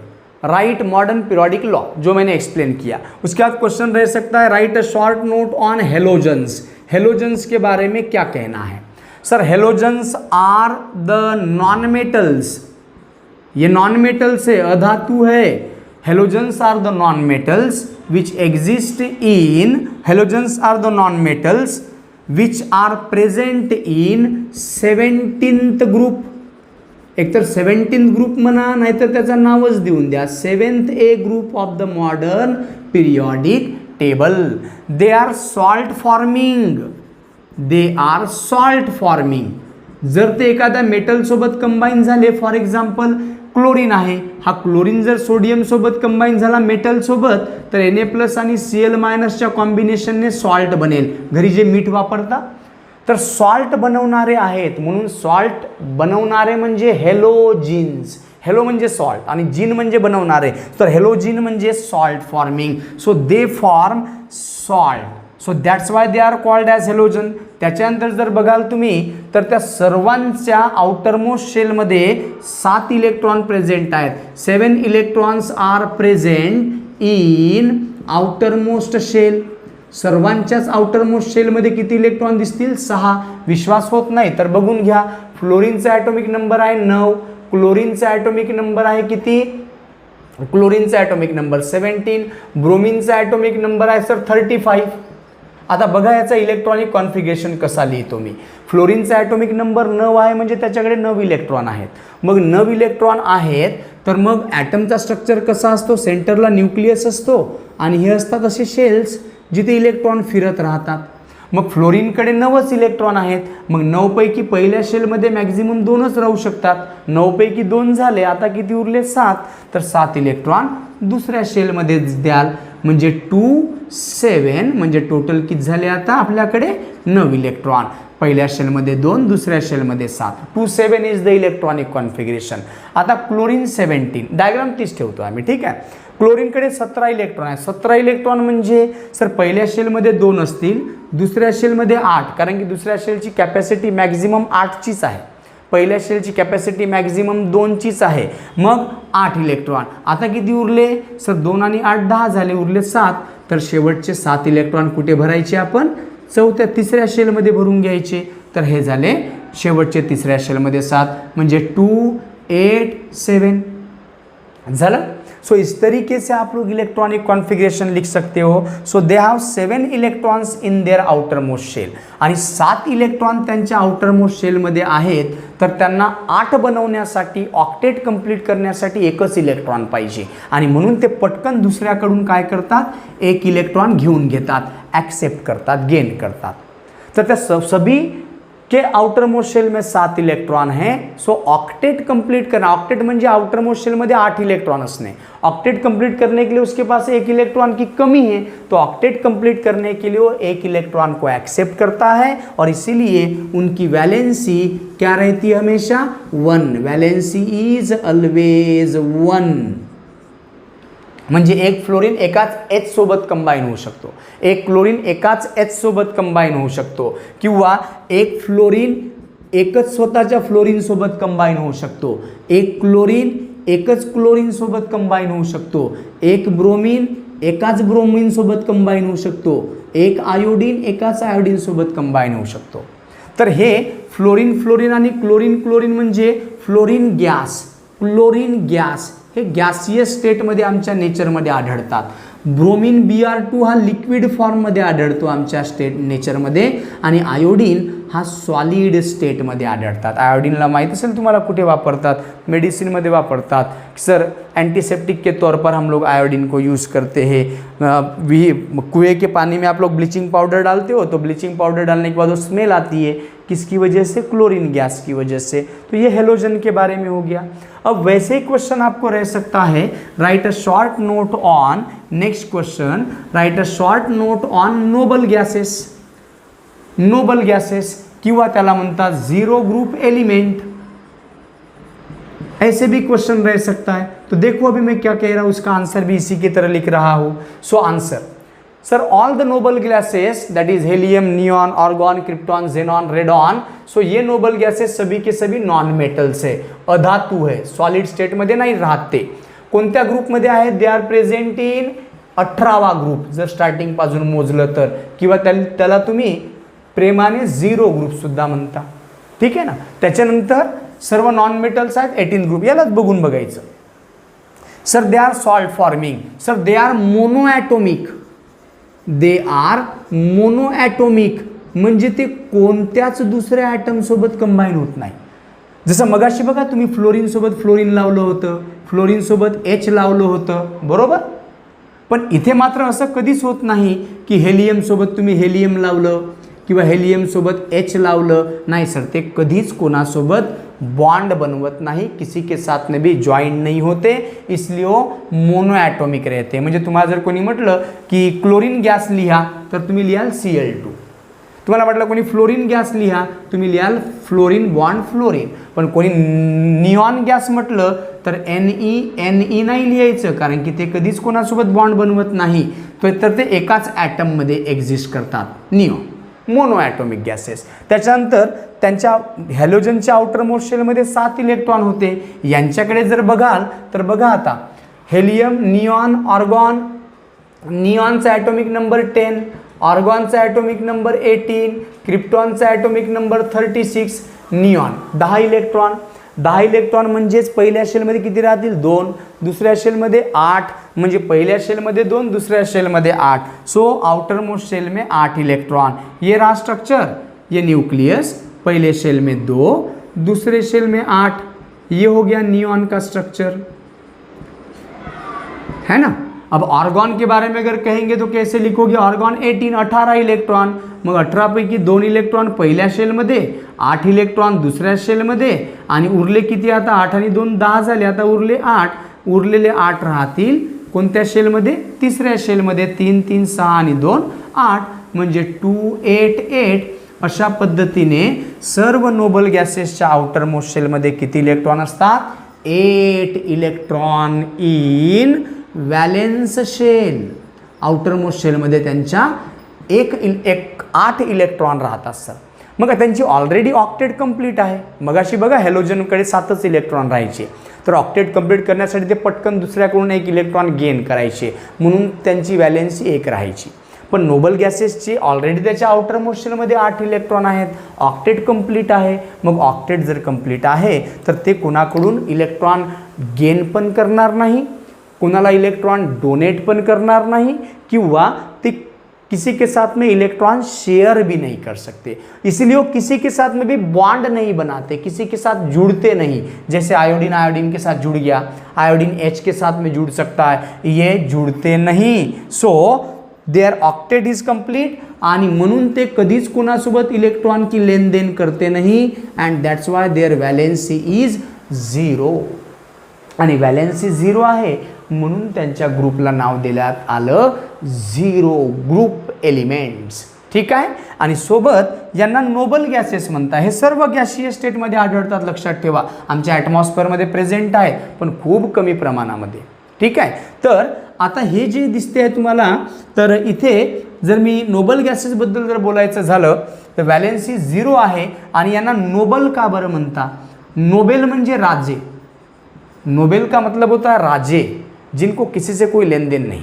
right modern periodic law, जो मैंने एक्सप्लेन किया। उसके बाद क्वेश्चन रह सकता है write a short note on halogens. Halogens के बारे में क्या कहना है। Sir halogens are the non metals, ये नॉन मेटल्स है, अधातु है। Halogens are the non metals which exist in, halogens are the non metals which are present in 17th group. एकतर 17th ग्रुप म्हणा, नाहीतर त्याचं नावच देऊन द्या 7th A group of the modern periodic table. They are salt forming, they are salt forming. जर ते एखाद्या मेटल सोबत कंबाईन झाले, फॉर एक्झाम्पल क्लोरीन आहे, हा क्लोरीन जर सोडियम सोबत कंबाईन झाला मेटल सोबत, तर Na+ आणि Cl- च्या कॉम्बिनेशनने सॉल्ट बनेल। घरी जे मीठ वापरता तर सॉल्ट बनवणारे आहेत, म्हणून सॉल्ट बनवणारे म्हणजे हेलोजिन्स। हेलो म्हणजे सॉल्ट आणि जिन म्हणजे बनवणारे, तर हेलोजिन म्हणजे salt forming. So they form salt, so that's why they are called as halogen. त्याच्यानंतर जर बघाल तुम्ही तर त्या सर्वांच्या आउटरमोस्ट शेलमध्ये 7 इलेक्ट्रॉन प्रेझेंट आहेत। 7 electrons are present in outermost shell. सर्वांच्याच आउटरमोस्ट शेलमध्ये किती इलेक्ट्रॉन दिसतील, 6। विश्वास होत नाही तर बघून घ्या। फ्लोरीनचा ॲटॉमिक नंबर आहे 9, क्लोरीनचा ॲटॉमिक नंबर आहे किती, क्लोरीनचा ॲटॉमिक नंबर 17, ब्रोमीनचा ॲटॉमिक नंबर आहे सर 35। आता बघा याचा इलेक्ट्रॉनिक कॉन्फिगरेशन कसा लिहितो मी। फ्लोरीनचा ॲटॉमिक नंबर 9 आहे म्हणजे त्याच्याकडे 9 इलेक्ट्रॉन आहेत। मग 9 इलेक्ट्रॉन आहेत तर मग ॲटमचा स्ट्रक्चर कसा असतो, सेंटरला न्यूक्लियस असतो आणि हे असतात असे शेल्स जिथे इलेक्ट्रॉन फिरत राहतात। मग फ्लोरीनकडे 9च इलेक्ट्रॉन आहेत, मग 9 पैकी पहिल्या शेलमध्ये मॅक्झिमम 2च राहू शकतात। 9 पैकी 2 झाले, आता किती उरले 7, तर 7 इलेक्ट्रॉन दुसऱ्या शेलमध्ये द्याल म्हणजे 2 7, म्हणजे टोटल किती झाले आता आपल्याकडे 9 इलेक्ट्रॉन। पहिल्या शेलमध्ये 2, दुसऱ्या शेलमध्ये 7, 2 7 इज द इलेक्ट्रॉनिक कॉन्फिगरेशन। आता क्लोरीन 17, डायग्राम तीच ठेवतो आम्ही, ठीक आहे। क्लोरीनकडे 17 इलेक्ट्रॉन आहे। 17 इलेक्ट्रॉन म्हणजे सर पहिल्या शेलमध्ये 2 असतील, दुसऱ्या शेलमध्ये 8, कारण की दुसऱ्या शेलची कॅपॅसिटी मॅक्झिमम 8चीच आहे, पहिल्या शेलची कॅपॅसिटी मॅक्झिमम 2चीच आहे। मग 8 इलेक्ट्रॉन, आता किती उरले सर, 2 आणि 8 10 झाले, उरले 7। तर शेवटचे 7 इलेक्ट्रॉन कुठे भरायचे आपण, तिसऱ्या शेलमध्ये भरून घ्यायचे। तर हे झाले शेवटचे तिसऱ्या शेलमध्ये 7, म्हणजे 2 8 7 झालं। सो इस तरीके से आप लोग इलेक्ट्रॉनिक कॉन्फ़िगरेशन लिख सकते हो. So they have 7 electrons in their outer most shell, आणि 7 इलेक्ट्रॉन त्यांच्या आउटर मोस्ट शेलमध्ये आहेत. तर त्यांना 8 बनवण्यासाठी, ऑक्टेट कंप्लीट करण्यासाठी एकच इलेक्ट्रॉन पाहिजे, आणि म्हणून ते पटकन दुसऱ्याकडून काय करतात, एक इलेक्ट्रॉन घेऊन घेतात, ॲक्सेप्ट करतात, गेन करतात. तर त्या सभी के आउटर मोस्ट शेल में 7 इलेक्ट्रॉन हैं. सो ऑक्टेट कंप्लीट करना, ऑक्टेट म्हणजे आउटर मोस्ट शेल मध्ये 8 इलेक्ट्रॉन असणे. ऑक्टेट कंप्लीट करने के लिए उसके पास एक इलेक्ट्रॉन की कमी है, तो ऑक्टेट कंप्लीट करने के लिए वो एक इलेक्ट्रॉन को एक्सेप्ट करता है, और इसीलिए उनकी वैलेंसी क्या रहती है, हमेशा 1. Valency is always 1. म्हणजे एक फ्लोरीन एकाच H सोबत कंबाईन होऊ शकतो, एक क्लोरीन एकाच H सोबत कंबाईन होऊ शकतो, किंवा एक फ्लोरीन एकच स्वतःच्या फ्लोरीन सोबत कंबाईन होऊ शकतो, एक क्लोरीन एकच क्लोरीन सोबत कंबाईन होऊ शकतो, एक ब्रोमीन एकाच ब्रोमीन सोबत कंबाईन होऊ शकतो, एक आयोडीन एकाच आयोडीन सोबत कंबाईन होऊ शकतो. तर हे फ्लोरीन फ्लोरीन आणि क्लोरीन क्लोरीन म्हणजे फ्लोरीन गॅस, क्लोरीन गॅस हे गॅसियस स्टेटमध्ये आमच्या नेचरमध्ये आढळतात. ब्रोमीन Br2 हा लिक्विड फॉर्ममध्ये आढळतो आमच्या नेचरमध्ये, आणि आयोडीन हा सॉलिड स्टेटमध्ये आढळतात. आयोडीनला माहीत असेल तुम्हाला कुठे वापरतात, मेडिसिन में वापरतात. सर एंटीसेप्टिक के तौर पर हम लोग आयोडीन को यूज़ करते हैं. कुएं के पानी में आप लोग ब्लीचिंग पाउडर डालते हो, तो ब्लीचिंग पाउडर डालने के बाद वो स्मेल आती है, किसकी वजह से, क्लोरीन गैस की वजह से. तो ये हेलोजन के बारे में हो गया. अब वैसे ही क्वेश्चन आपको रह सकता है, write a short note on, next question, write a short note on noble gases. Noble gases किंवा त्याला म्हणतात जीरो ग्रुप एलिमेंट, ऐसे भी क्वेश्चन रह सकता है. तो देखो अभी मैं क्या कह रहा हूं, उसका आंसर भी इसी की तरह लिख रहा हूं. So answer, sir all the noble gases that is helium, neon, argon, krypton, xenon, radon. So ये नोबल गैसेस सभी के सभी नॉन मेटल्स है, अधातू है, सॉलिड स्टेट मध्ये नाही राहते. कोणत्या ग्रुपमध्ये आहेत, दे आर प्रेझेंट इन 18वा ग्रुप जर स्टार्टिंग पासून मोजलं तर, किंवा त्याला तुम्ही प्रेमाने 0 ग्रुप सुद्धा म्हणता. ठीक आहे ना. त्याच्यानंतर सर्व नॉन मेटल्स आहेत 18 ग्रुप, यालाच बघून बघायचं. Sir they are salt forming, sir they are monoatomic, they are monoatomic म्हणजे ते कोणत्याच दुसऱ्या ॲटम सोबत कंबाईन होत नाही. जसं मगाशी बघा तुम्ही फ्लोरीन सोबत फ्लोरीन लावलं होतं, फ्लोरीन सोबत H लावलं होतं, बरोबर. पण इथे मात्र असं कधीच होत नाही की हेलियम सोबत तुम्ही हेलियम लावलं किंवा हेलियम सोबत H लावलं, नाही सर, ते कधीच कोणासोबत बॉन्ड बनवत नहीं, किसी के साथ में भी ज्वाइन नहीं होते, इसलिए वो मोनोएटॉमिक रहते. म्हणजे तुम्हाला जर कोणी म्हटलं की क्लोरीन गॅस लिहा तर तुम्ही लिहाल Cl2. तुम्हाला म्हटलं कोणी फ्लोरीन गॅस लिहा, तुम्ही लिहाल फ्लोरीन बॉन्ड फ्लोरीन. पण कोणी निऑन गॅस म्हटलं तर Ne नाही लिहायचं, कारण की ते कधीच कोणासोबत बॉन्ड बनवत नाही, तर ते एकाच ॲटममध्ये एक्झिस्ट करतात. Neon monoatomic gases. त्याच्यानंतर त्यांच्या हॅलोजनच्या आउटर मोस्ट शेलमध्ये 7 इलेक्ट्रॉन होते. यांच्याकडे जर बघाल तर बघा आता, हेलियम, निऑन, आर्गॉन, निऑनचा ॲटॉमिक नंबर 10, आर्गॉनचा ॲटॉमिक नंबर 18, क्रिप्टॉनचा atomic number 36, neon 10 electron. 10 electron म्हणजेच पहिल्या शेलमध्ये किती राहतील, 2, दुसऱ्या शेलमध्ये 8, म्हणजे पहिल्या शेलमध्ये 2, दुसऱ्या शेलमध्ये 8. सो आउटर मोस्ट शेल में 8 इलेक्ट्रॉन. ये रहा स्ट्रक्चर, ये न्यूक्लियस, पहले शेल में 2, दूसरे शेल में 8. ये हो गया निऑन का स्ट्रक्चर, है ना. अब आर्गॉन के बारे में अगर कहेंगे तो कैसे लिखोगे, आर्गॉन 18 इलेक्ट्रॉन. मग 18 पैकी 2 इलेक्ट्रॉन पहिल्या शेलमध्ये, 8 इलेक्ट्रॉन दुसऱ्या शेलमध्ये, आणि उरले किती आता, 8 आणि 2 10 झाले, आता उरले 8. उरलेले 8 राहतील कोणत्या शेलमध्ये, तिसऱ्या शेलमध्ये. 3 3 6 आणि 2 8, म्हणजे 2 8 8. अशा पद्धतीने सर्व नोबल गॅसेसच्या आउटर मोस्ट शेलमध्ये किती इलेक्ट्रॉन असतात, 8 electron in valence shell. Outer most शेलमध्ये त्यांच्या 8 इलेक्ट्रॉन राहतात सर. मग त्यांची ऑलरेडी ऑक्टेट कंप्लीट आहे. मगाशी बघा हॅलोजनकडे 7च इलेक्ट्रॉन राहायचे, तर ऑक्टेट कंप्लीट करण्यासाठी ते पटकन दुसऱ्याकडून 1 इलेक्ट्रॉन गेन करायचे, म्हणून त्यांची वॅलेन्सी 1 राहायची. पण नोबल गॅसेसची ऑलरेडी त्याच्या आउटर मोस्ट शेलमध्ये 8 इलेक्ट्रॉन आहेत, ऑक्टेट कंप्लीट आहे. मग ऑक्टेट जर कंप्लीट आहे तर ते कोणाकडून इलेक्ट्रॉन गेन पण करणार नाही, कोणाला इलेक्ट्रॉन डोनेट पण करणार नाही किंवा ते किसी के साथ में इलेक्ट्रॉन शेयर भी नहीं कर सकते, इसलिए वो किसी के साथ में भी बॉन्ड नहीं बनाते, किसी के साथ जुड़ते नहीं। जैसे आयोडीन आयोडीन के साथ जुड़ गया, आयोडीन H के साथ में जुड़ सकता है, ये जुड़ते नहीं। So their octet is complete आणि म्हणून ते कधीच कोणासोबत इलेक्ट्रॉन की लेन देन करते नहीं and that's why their valency is 0 आणि व्हॅलेन्सी 0 आहे म्हणून त्यांच्या ग्रुपला नाव देण्यात आलं 0 ग्रुप एलिमेंट्स। ठीक आहे, आणि सोबत यांना नोबल गॅसेस म्हणतात। हे सर्व गॅसीय स्टेटमध्ये आढळतात, लक्षात ठेवा। आमच्या ॲटमॉस्फिअरमध्ये प्रेझेंट आहे पण खूप कमी प्रमाणामध्ये। ठीक आहे, तर आता हे जे दिसते आहे तुम्हाला, तर इथे जर मी नोबल गॅसेसबद्दल जर बोलायचं झालं तर व्हॅलेन्सी 0 आहे आणि यांना नोबल का बरं म्हणता? नोबेल म्हणजे राजे, नोबेल का मतलब होता है राजे, जिनको किसी से कोई लेन देन नहीं,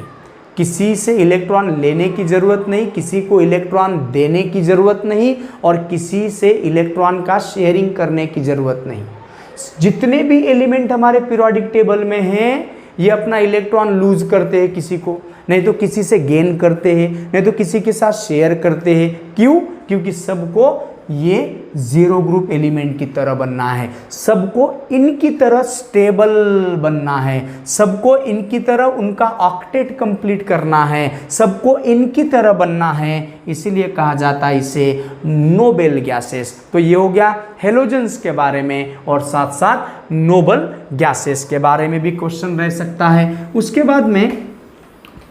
किसी से इलेक्ट्रॉन लेने की ज़रूरत नहीं, किसी को इलेक्ट्रॉन देने की ज़रूरत नहीं और किसी से इलेक्ट्रॉन का शेयरिंग करने की ज़रूरत नहीं। जितने भी एलिमेंट हमारे पीरियोडिक टेबल में हैं ये अपना इलेक्ट्रॉन लूज करते हैं किसी को, नहीं तो किसी से गेन करते हैं, नहीं तो किसी के साथ शेयर करते हैं। क्यों? क्योंकि सबको ये 0 ग्रुप एलिमेंट की तरह बनना है, सबको इनकी तरह स्टेबल बनना है, सबको इनकी तरह उनका ऑक्टेट कंप्लीट करना है, सबको इनकी तरह बनना है, इसीलिए कहा जाता है इसे नोबेल गैसेस। तो ये हो गया हेलोजेंस के बारे में और साथ साथ नोबल गैसेस के बारे में भी क्वेश्चन रह सकता है। उसके बाद में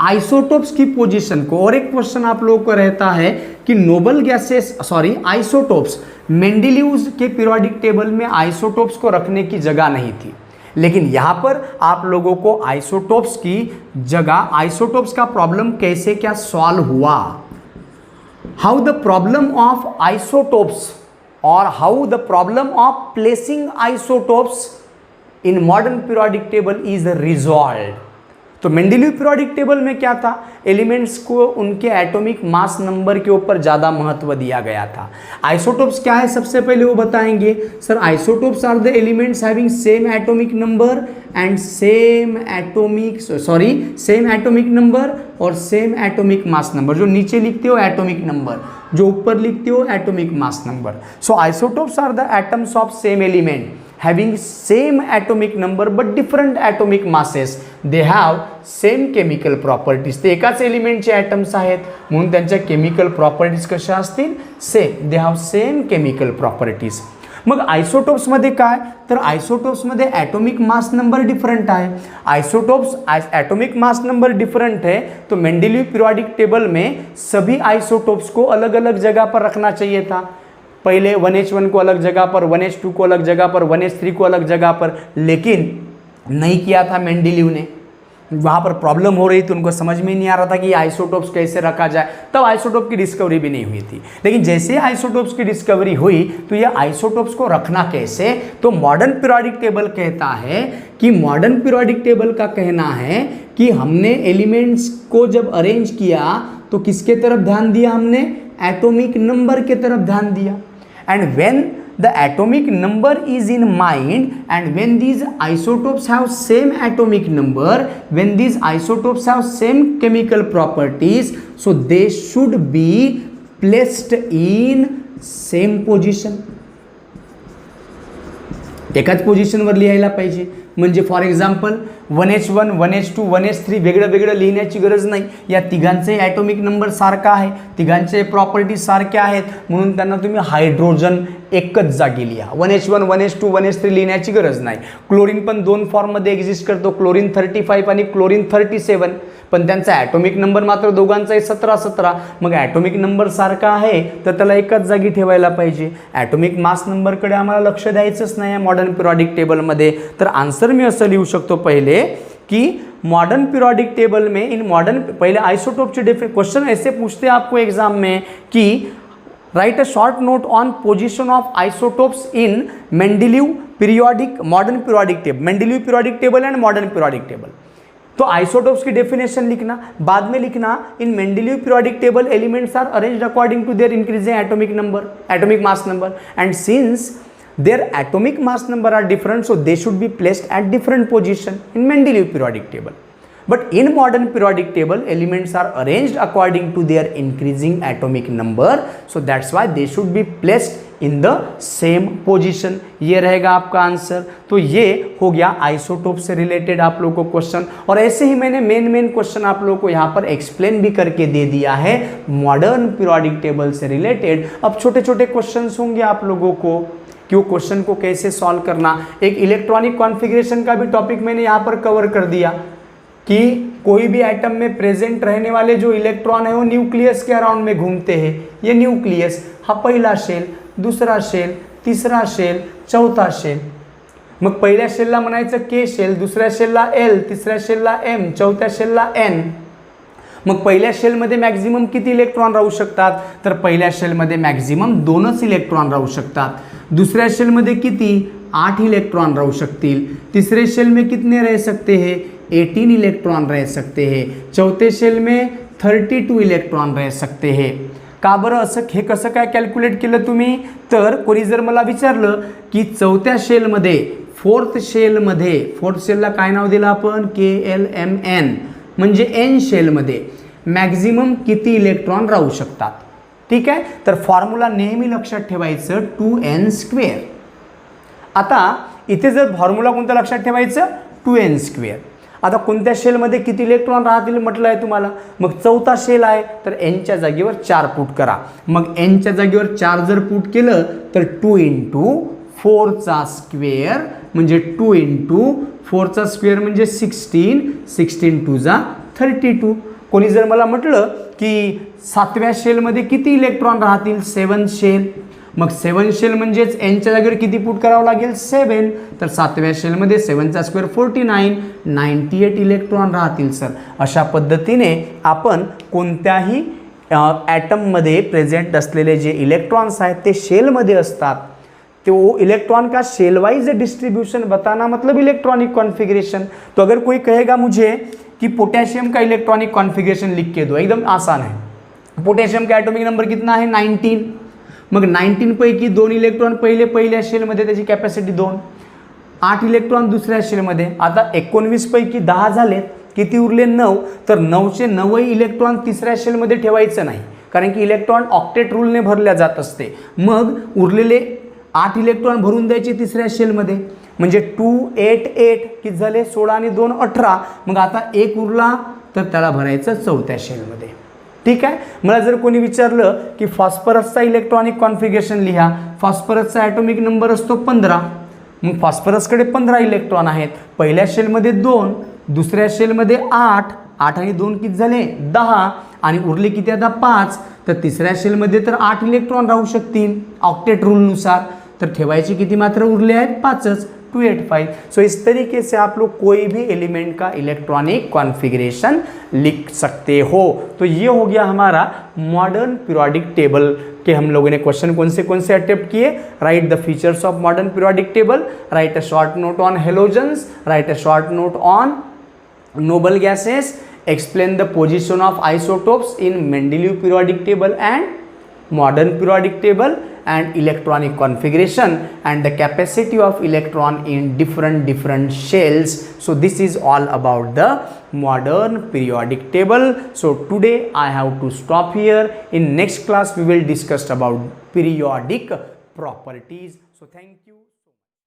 आइसोटोप्स की पोजीशन को, और एक क्वेश्चन आप लोगों को रहता है कि नोबल गैसेस आइसोटोप्स, मेंडेलीव्स के पीरियोडिक टेबल में आइसोटोप्स को रखने की जगह नहीं थी, लेकिन यहाँ पर आप लोगों को आइसोटोप्स की जगह, आइसोटोप्स का प्रॉब्लम कैसे क्या सॉल्व हुआ, how the problem of isotopes और how the problem of placing isotopes in modern periodic table is resolve. तो मेंडेलीव पीरियोडिक टेबल में क्या था, एलिमेंट्स को उनके एटॉमिक मास नंबर के ऊपर ज़्यादा महत्व दिया गया था। आइसोटोप्स क्या है सबसे पहले वो बताएंगे। Sir isotopes are the elements having same atomic number and same atomic number और सेम एटॉमिक मास नंबर। जो नीचे लिखते हो एटॉमिक नंबर, जो ऊपर लिखते हो atomic mass number. So isotopes are the atoms of same element having same atomic number but different atomic masses, they have same chemical properties। ते एकाच एलिमेंटचे ॲटम्स आहेत म्हणून त्यांच्या केमिकल प्रॉपर्टीज कशा असतील, same, they have same chemical properties. मग आइसोटोप्समध्ये काय, तर आइसोटोप्समध्ये ॲटॉमिक मास नंबर डिफरंट आहे। Isotopes atomic mass number different है तो मेंडेलीव पीरियोडिक टेबल में सभी आइसोटोप्स को अलग अलग जगह पर रखना चाहिए था। पहले 1H1 को अलग जगह पर, 1H2 को अलग जगह पर, 1H3 को अलग जगह पर, लेकिन नहीं किया था मेंडेलीव ने। वहाँ पर प्रॉब्लम हो रही थी, उनको समझ में नहीं आ रहा था कि आइसोटोप्स कैसे रखा जाए, तब आइसोटोप की डिस्कवरी भी नहीं हुई थी। लेकिन जैसे आइसोटोप्स की डिस्कवरी हुई तो ये आइसोटोप्स को रखना कैसे, तो मॉडर्न पीरियोडिक टेबल कहता है कि मॉडर्न पीरियोडिक टेबल का कहना है कि हमने एलिमेंट्स को जब अरेंज किया तो किसके तरफ ध्यान दिया, हमने एटॉमिक नंबर के तरफ ध्यान दिया। And when the atomic number is in mind and when these isotopes have same atomic number, when these isotopes have same chemical properties, so they should be placed in same position। एकाच पोझिशनवर लिहायला पाहिजे। म्हणजे for example 1H1 1H2 1H3 वेगळं वेगळं लिहिण्याची गरज नाही, या तिघांचे ॲटॉमिक नंबर सारखा आहे, तिघांचे प्रॉपर्टीज सारख्या आहेत म्हणून त्यांना तुम्ही हायड्रोजन एकच जागी लिहा। 1H1 1H2 1H3 लिहिण्याची गरज नाही। क्लोरीन पण 2 फॉर्ममध्ये एक्झिस्ट करतो, क्लोरीन 35 आणि क्लोरीन 37, पण त्यांचा ॲटॉमिक नंबर मात्र दोघांचाही 17 मग ॲटॉमिक नंबर सारखा आहे तर त्याला एकाच जागी ठेवायला पाहिजे। ॲटॉमिक मास नंबरकडे आम्हाला लक्ष द्यायचंच नाही आहे मॉडर्न पीरियोडिक टेबलमध्ये। तर आन्सर मी असं लिहू शकतो पहिले कि मॉडर्न पीरियोडिक टेबल में इन मॉडर्न, पहले आइसोटोप के क्वेश्चन ऐसे पूछते हैं आपको एग्जाम में कि write a short note on position of isotopes in Mendeleev periodic modern periodic table, Mendeleev periodic table and modern periodic table. तो आइसोटोप्स की डेफिनेशन लिखना, बाद में लिखना in Mendeleev periodic table elements are arranged according to their increasing atomic number, atomic mass number, and since their atomic mass number are different so they should be placed at different position in Mendeleev periodic table। But in modern periodic table, elements are arranged according to their increasing atomic number. So that's why they should be placed in the same position. ये रहेगा आपका answer. तो ये हो गया isotope से related आप लोगों को क्वेश्चन. और ऐसे ही मैंने मेन क्वेश्चन आप लोगों को यहाँ पर एक्सप्लेन भी करके दे दिया है मॉडर्न पीरियोडिक टेबल से रिलेटेड. अब छोटे छोटे क्वेश्चन होंगे आप लोगों को कि वो क्वेश्चन को कैसे सॉल्व करना. एक इलेक्ट्रॉनिक कॉन्फ़िगरेशन का भी टॉपिक मैंने यहाँ पर कवर कर दिया कि कोई भी एटम में प्रेजेंट रहने वाले जो इलेक्ट्रॉन है वो न्यूक्लियस के अराउंड में घूमते हैं. ये न्यूक्लियस हा पहिला शेल, दुसरा शेल, तिसरा शेल, चौथा शेल. मग पहिल्या शेलला म्हणायचं के शेल, दुसऱ्या शेलला एल, तिसऱ्या शेलला एम, चौथ्या शेलला एन. मग पहिल्या शेलमध्ये मॅक्झिमम किती इलेक्ट्रॉन राहू शकतात, तर पहिल्या शेलमध्ये मॅक्झिमम 2च इलेक्ट्रॉन राहू शकतात. दुसऱ्या शेलमध्ये किती, 8 इलेक्ट्रॉन राहू शकतील. तीसरे शेल में कितने रह सकते हैं, 18 इलेक्ट्रॉन रह सकते हैं. चौथे शेल में 32 इलेक्ट्रॉन रह सकते हैं. का बरं असं हे कसं काय कॅल्क्युलेट केलं तुम्ही, तर कोणी जर मला विचारलं की चौथ्या शेलमध्ये फोर्थ शेलला काय नाव दिलं आपण, KLMN, म्हणजे एन शेलमध्ये मॅक्झिमम किती इलेक्ट्रॉन राहू शकतात. ठीक आहे, तर फॉर्म्युला नेहमी लक्षात ठेवायचं 2n². आता इथे जर फॉर्म्युला कोणता लक्षात ठेवायचं, 2n². आता कोणत्या शेलमध्ये किती इलेक्ट्रॉन राहतील म्हटलं आहे तुम्हाला. मग चौथा शेल आहे तर एनच्या जागेवर 4 पुट करा. मग एनच्या जागेवर 4 जर पुट केलं तर 2 × 4² म्हणजे 2 × 4² म्हणजे 16, 16 2 जा 32. कोणी जर मला म्हटलं की 7व्या शेलमध्ये किती इलेक्ट्रॉन राहतील, 7 शेल. मग 7 शेल म्हणजेच एनच्या जागेवर किती पुट करावं लागेल, 7. तर 7व्या शेलमध्ये 7² 49, 98 इलेक्ट्रॉन राहतील सर. अशा पद्धतीने आपण कोणत्याही ॲटममध्ये प्रेझेंट असलेले जे इलेक्ट्रॉन्स आहेत ते शेलमध्ये असतात. तो इलेक्ट्रॉन का शेल वाइज डिस्ट्रीब्यूशन बताना मतलब इलेक्ट्रॉनिक कॉन्फ़िगरेशन. तो अगर कोई कहेगा मुझे कि पोटेशियम का इलेक्ट्रॉनिक कॉन्फ़िगरेशन लिख के दो, एकदम आसान है. पोटेशियम का एटॉमिक नंबर कितना है, 19. मग 19 पैकी 2 इलेक्ट्रॉन पहिल्या शेलमध्ये, त्याची कॅपॅसिटी 2. 8 इलेक्ट्रॉन दुसऱ्या शेलमध्ये. आता 19 पैकी 10 झालेत, किती उरले, 9. तर 9चे 9 इलेक्ट्रॉन तिसऱ्या शेलमध्ये ठेवायचं नाही, कारण की इलेक्ट्रॉन ऑक्टेट रूलने भरल्या जात असते. मग उरलेले 8 इलेक्ट्रॉन भरून द्यायचे तिसऱ्या शेलमध्ये. म्हणजे 2 8 8 किती झाले, 16 आणि 2 18. मग आता 1 उरला तर त्याला भरायचं चौथ्या शेलमध्ये. ठीक आहे. मला जर कोणी विचारलं की फॉस्फरसचा इलेक्ट्रॉनिक कॉन्फ़िगरेशन लिहा, फॉस्फरसचा ॲटॉमिक नंबर असतो 15. मग फॉस्फरसकडे 15 इलेक्ट्रॉन आहेत. पहिल्या शेलमध्ये 2, दुसऱ्या शेलमध्ये 8, 8 आणि 2 किती झाले, 10. आणि उरले किती आता 5. तर तिसऱ्या शेलमध्ये तर 8 इलेक्ट्रॉन राहू शकतील ऑक्टेट रूलनुसार. तर ठेवायचे किती मात्र उरले आहेत, 5च, 285. सो इस तरीके से आप लोग कोई भी एलिमेंट का इलेक्ट्रॉनिक कॉन्फ़िगरेशन लिख सकते हो. तो ये हो गया हमारा मॉडर्न पीरियोडिक टेबल के हम लोगों ने क्वेश्चन कौन से अटेम्प्ट किए. Right the features of modern periodic table, right a short note on halogens, right a short note on noble gases, explain the position of isotopes in Mendeleev periodic table and modern periodic table, and electronic configuration and the capacity of electron in different shells. So this is all about the modern periodic table. So today I have to stop here. In next class we will discuss about periodic properties. So thank you.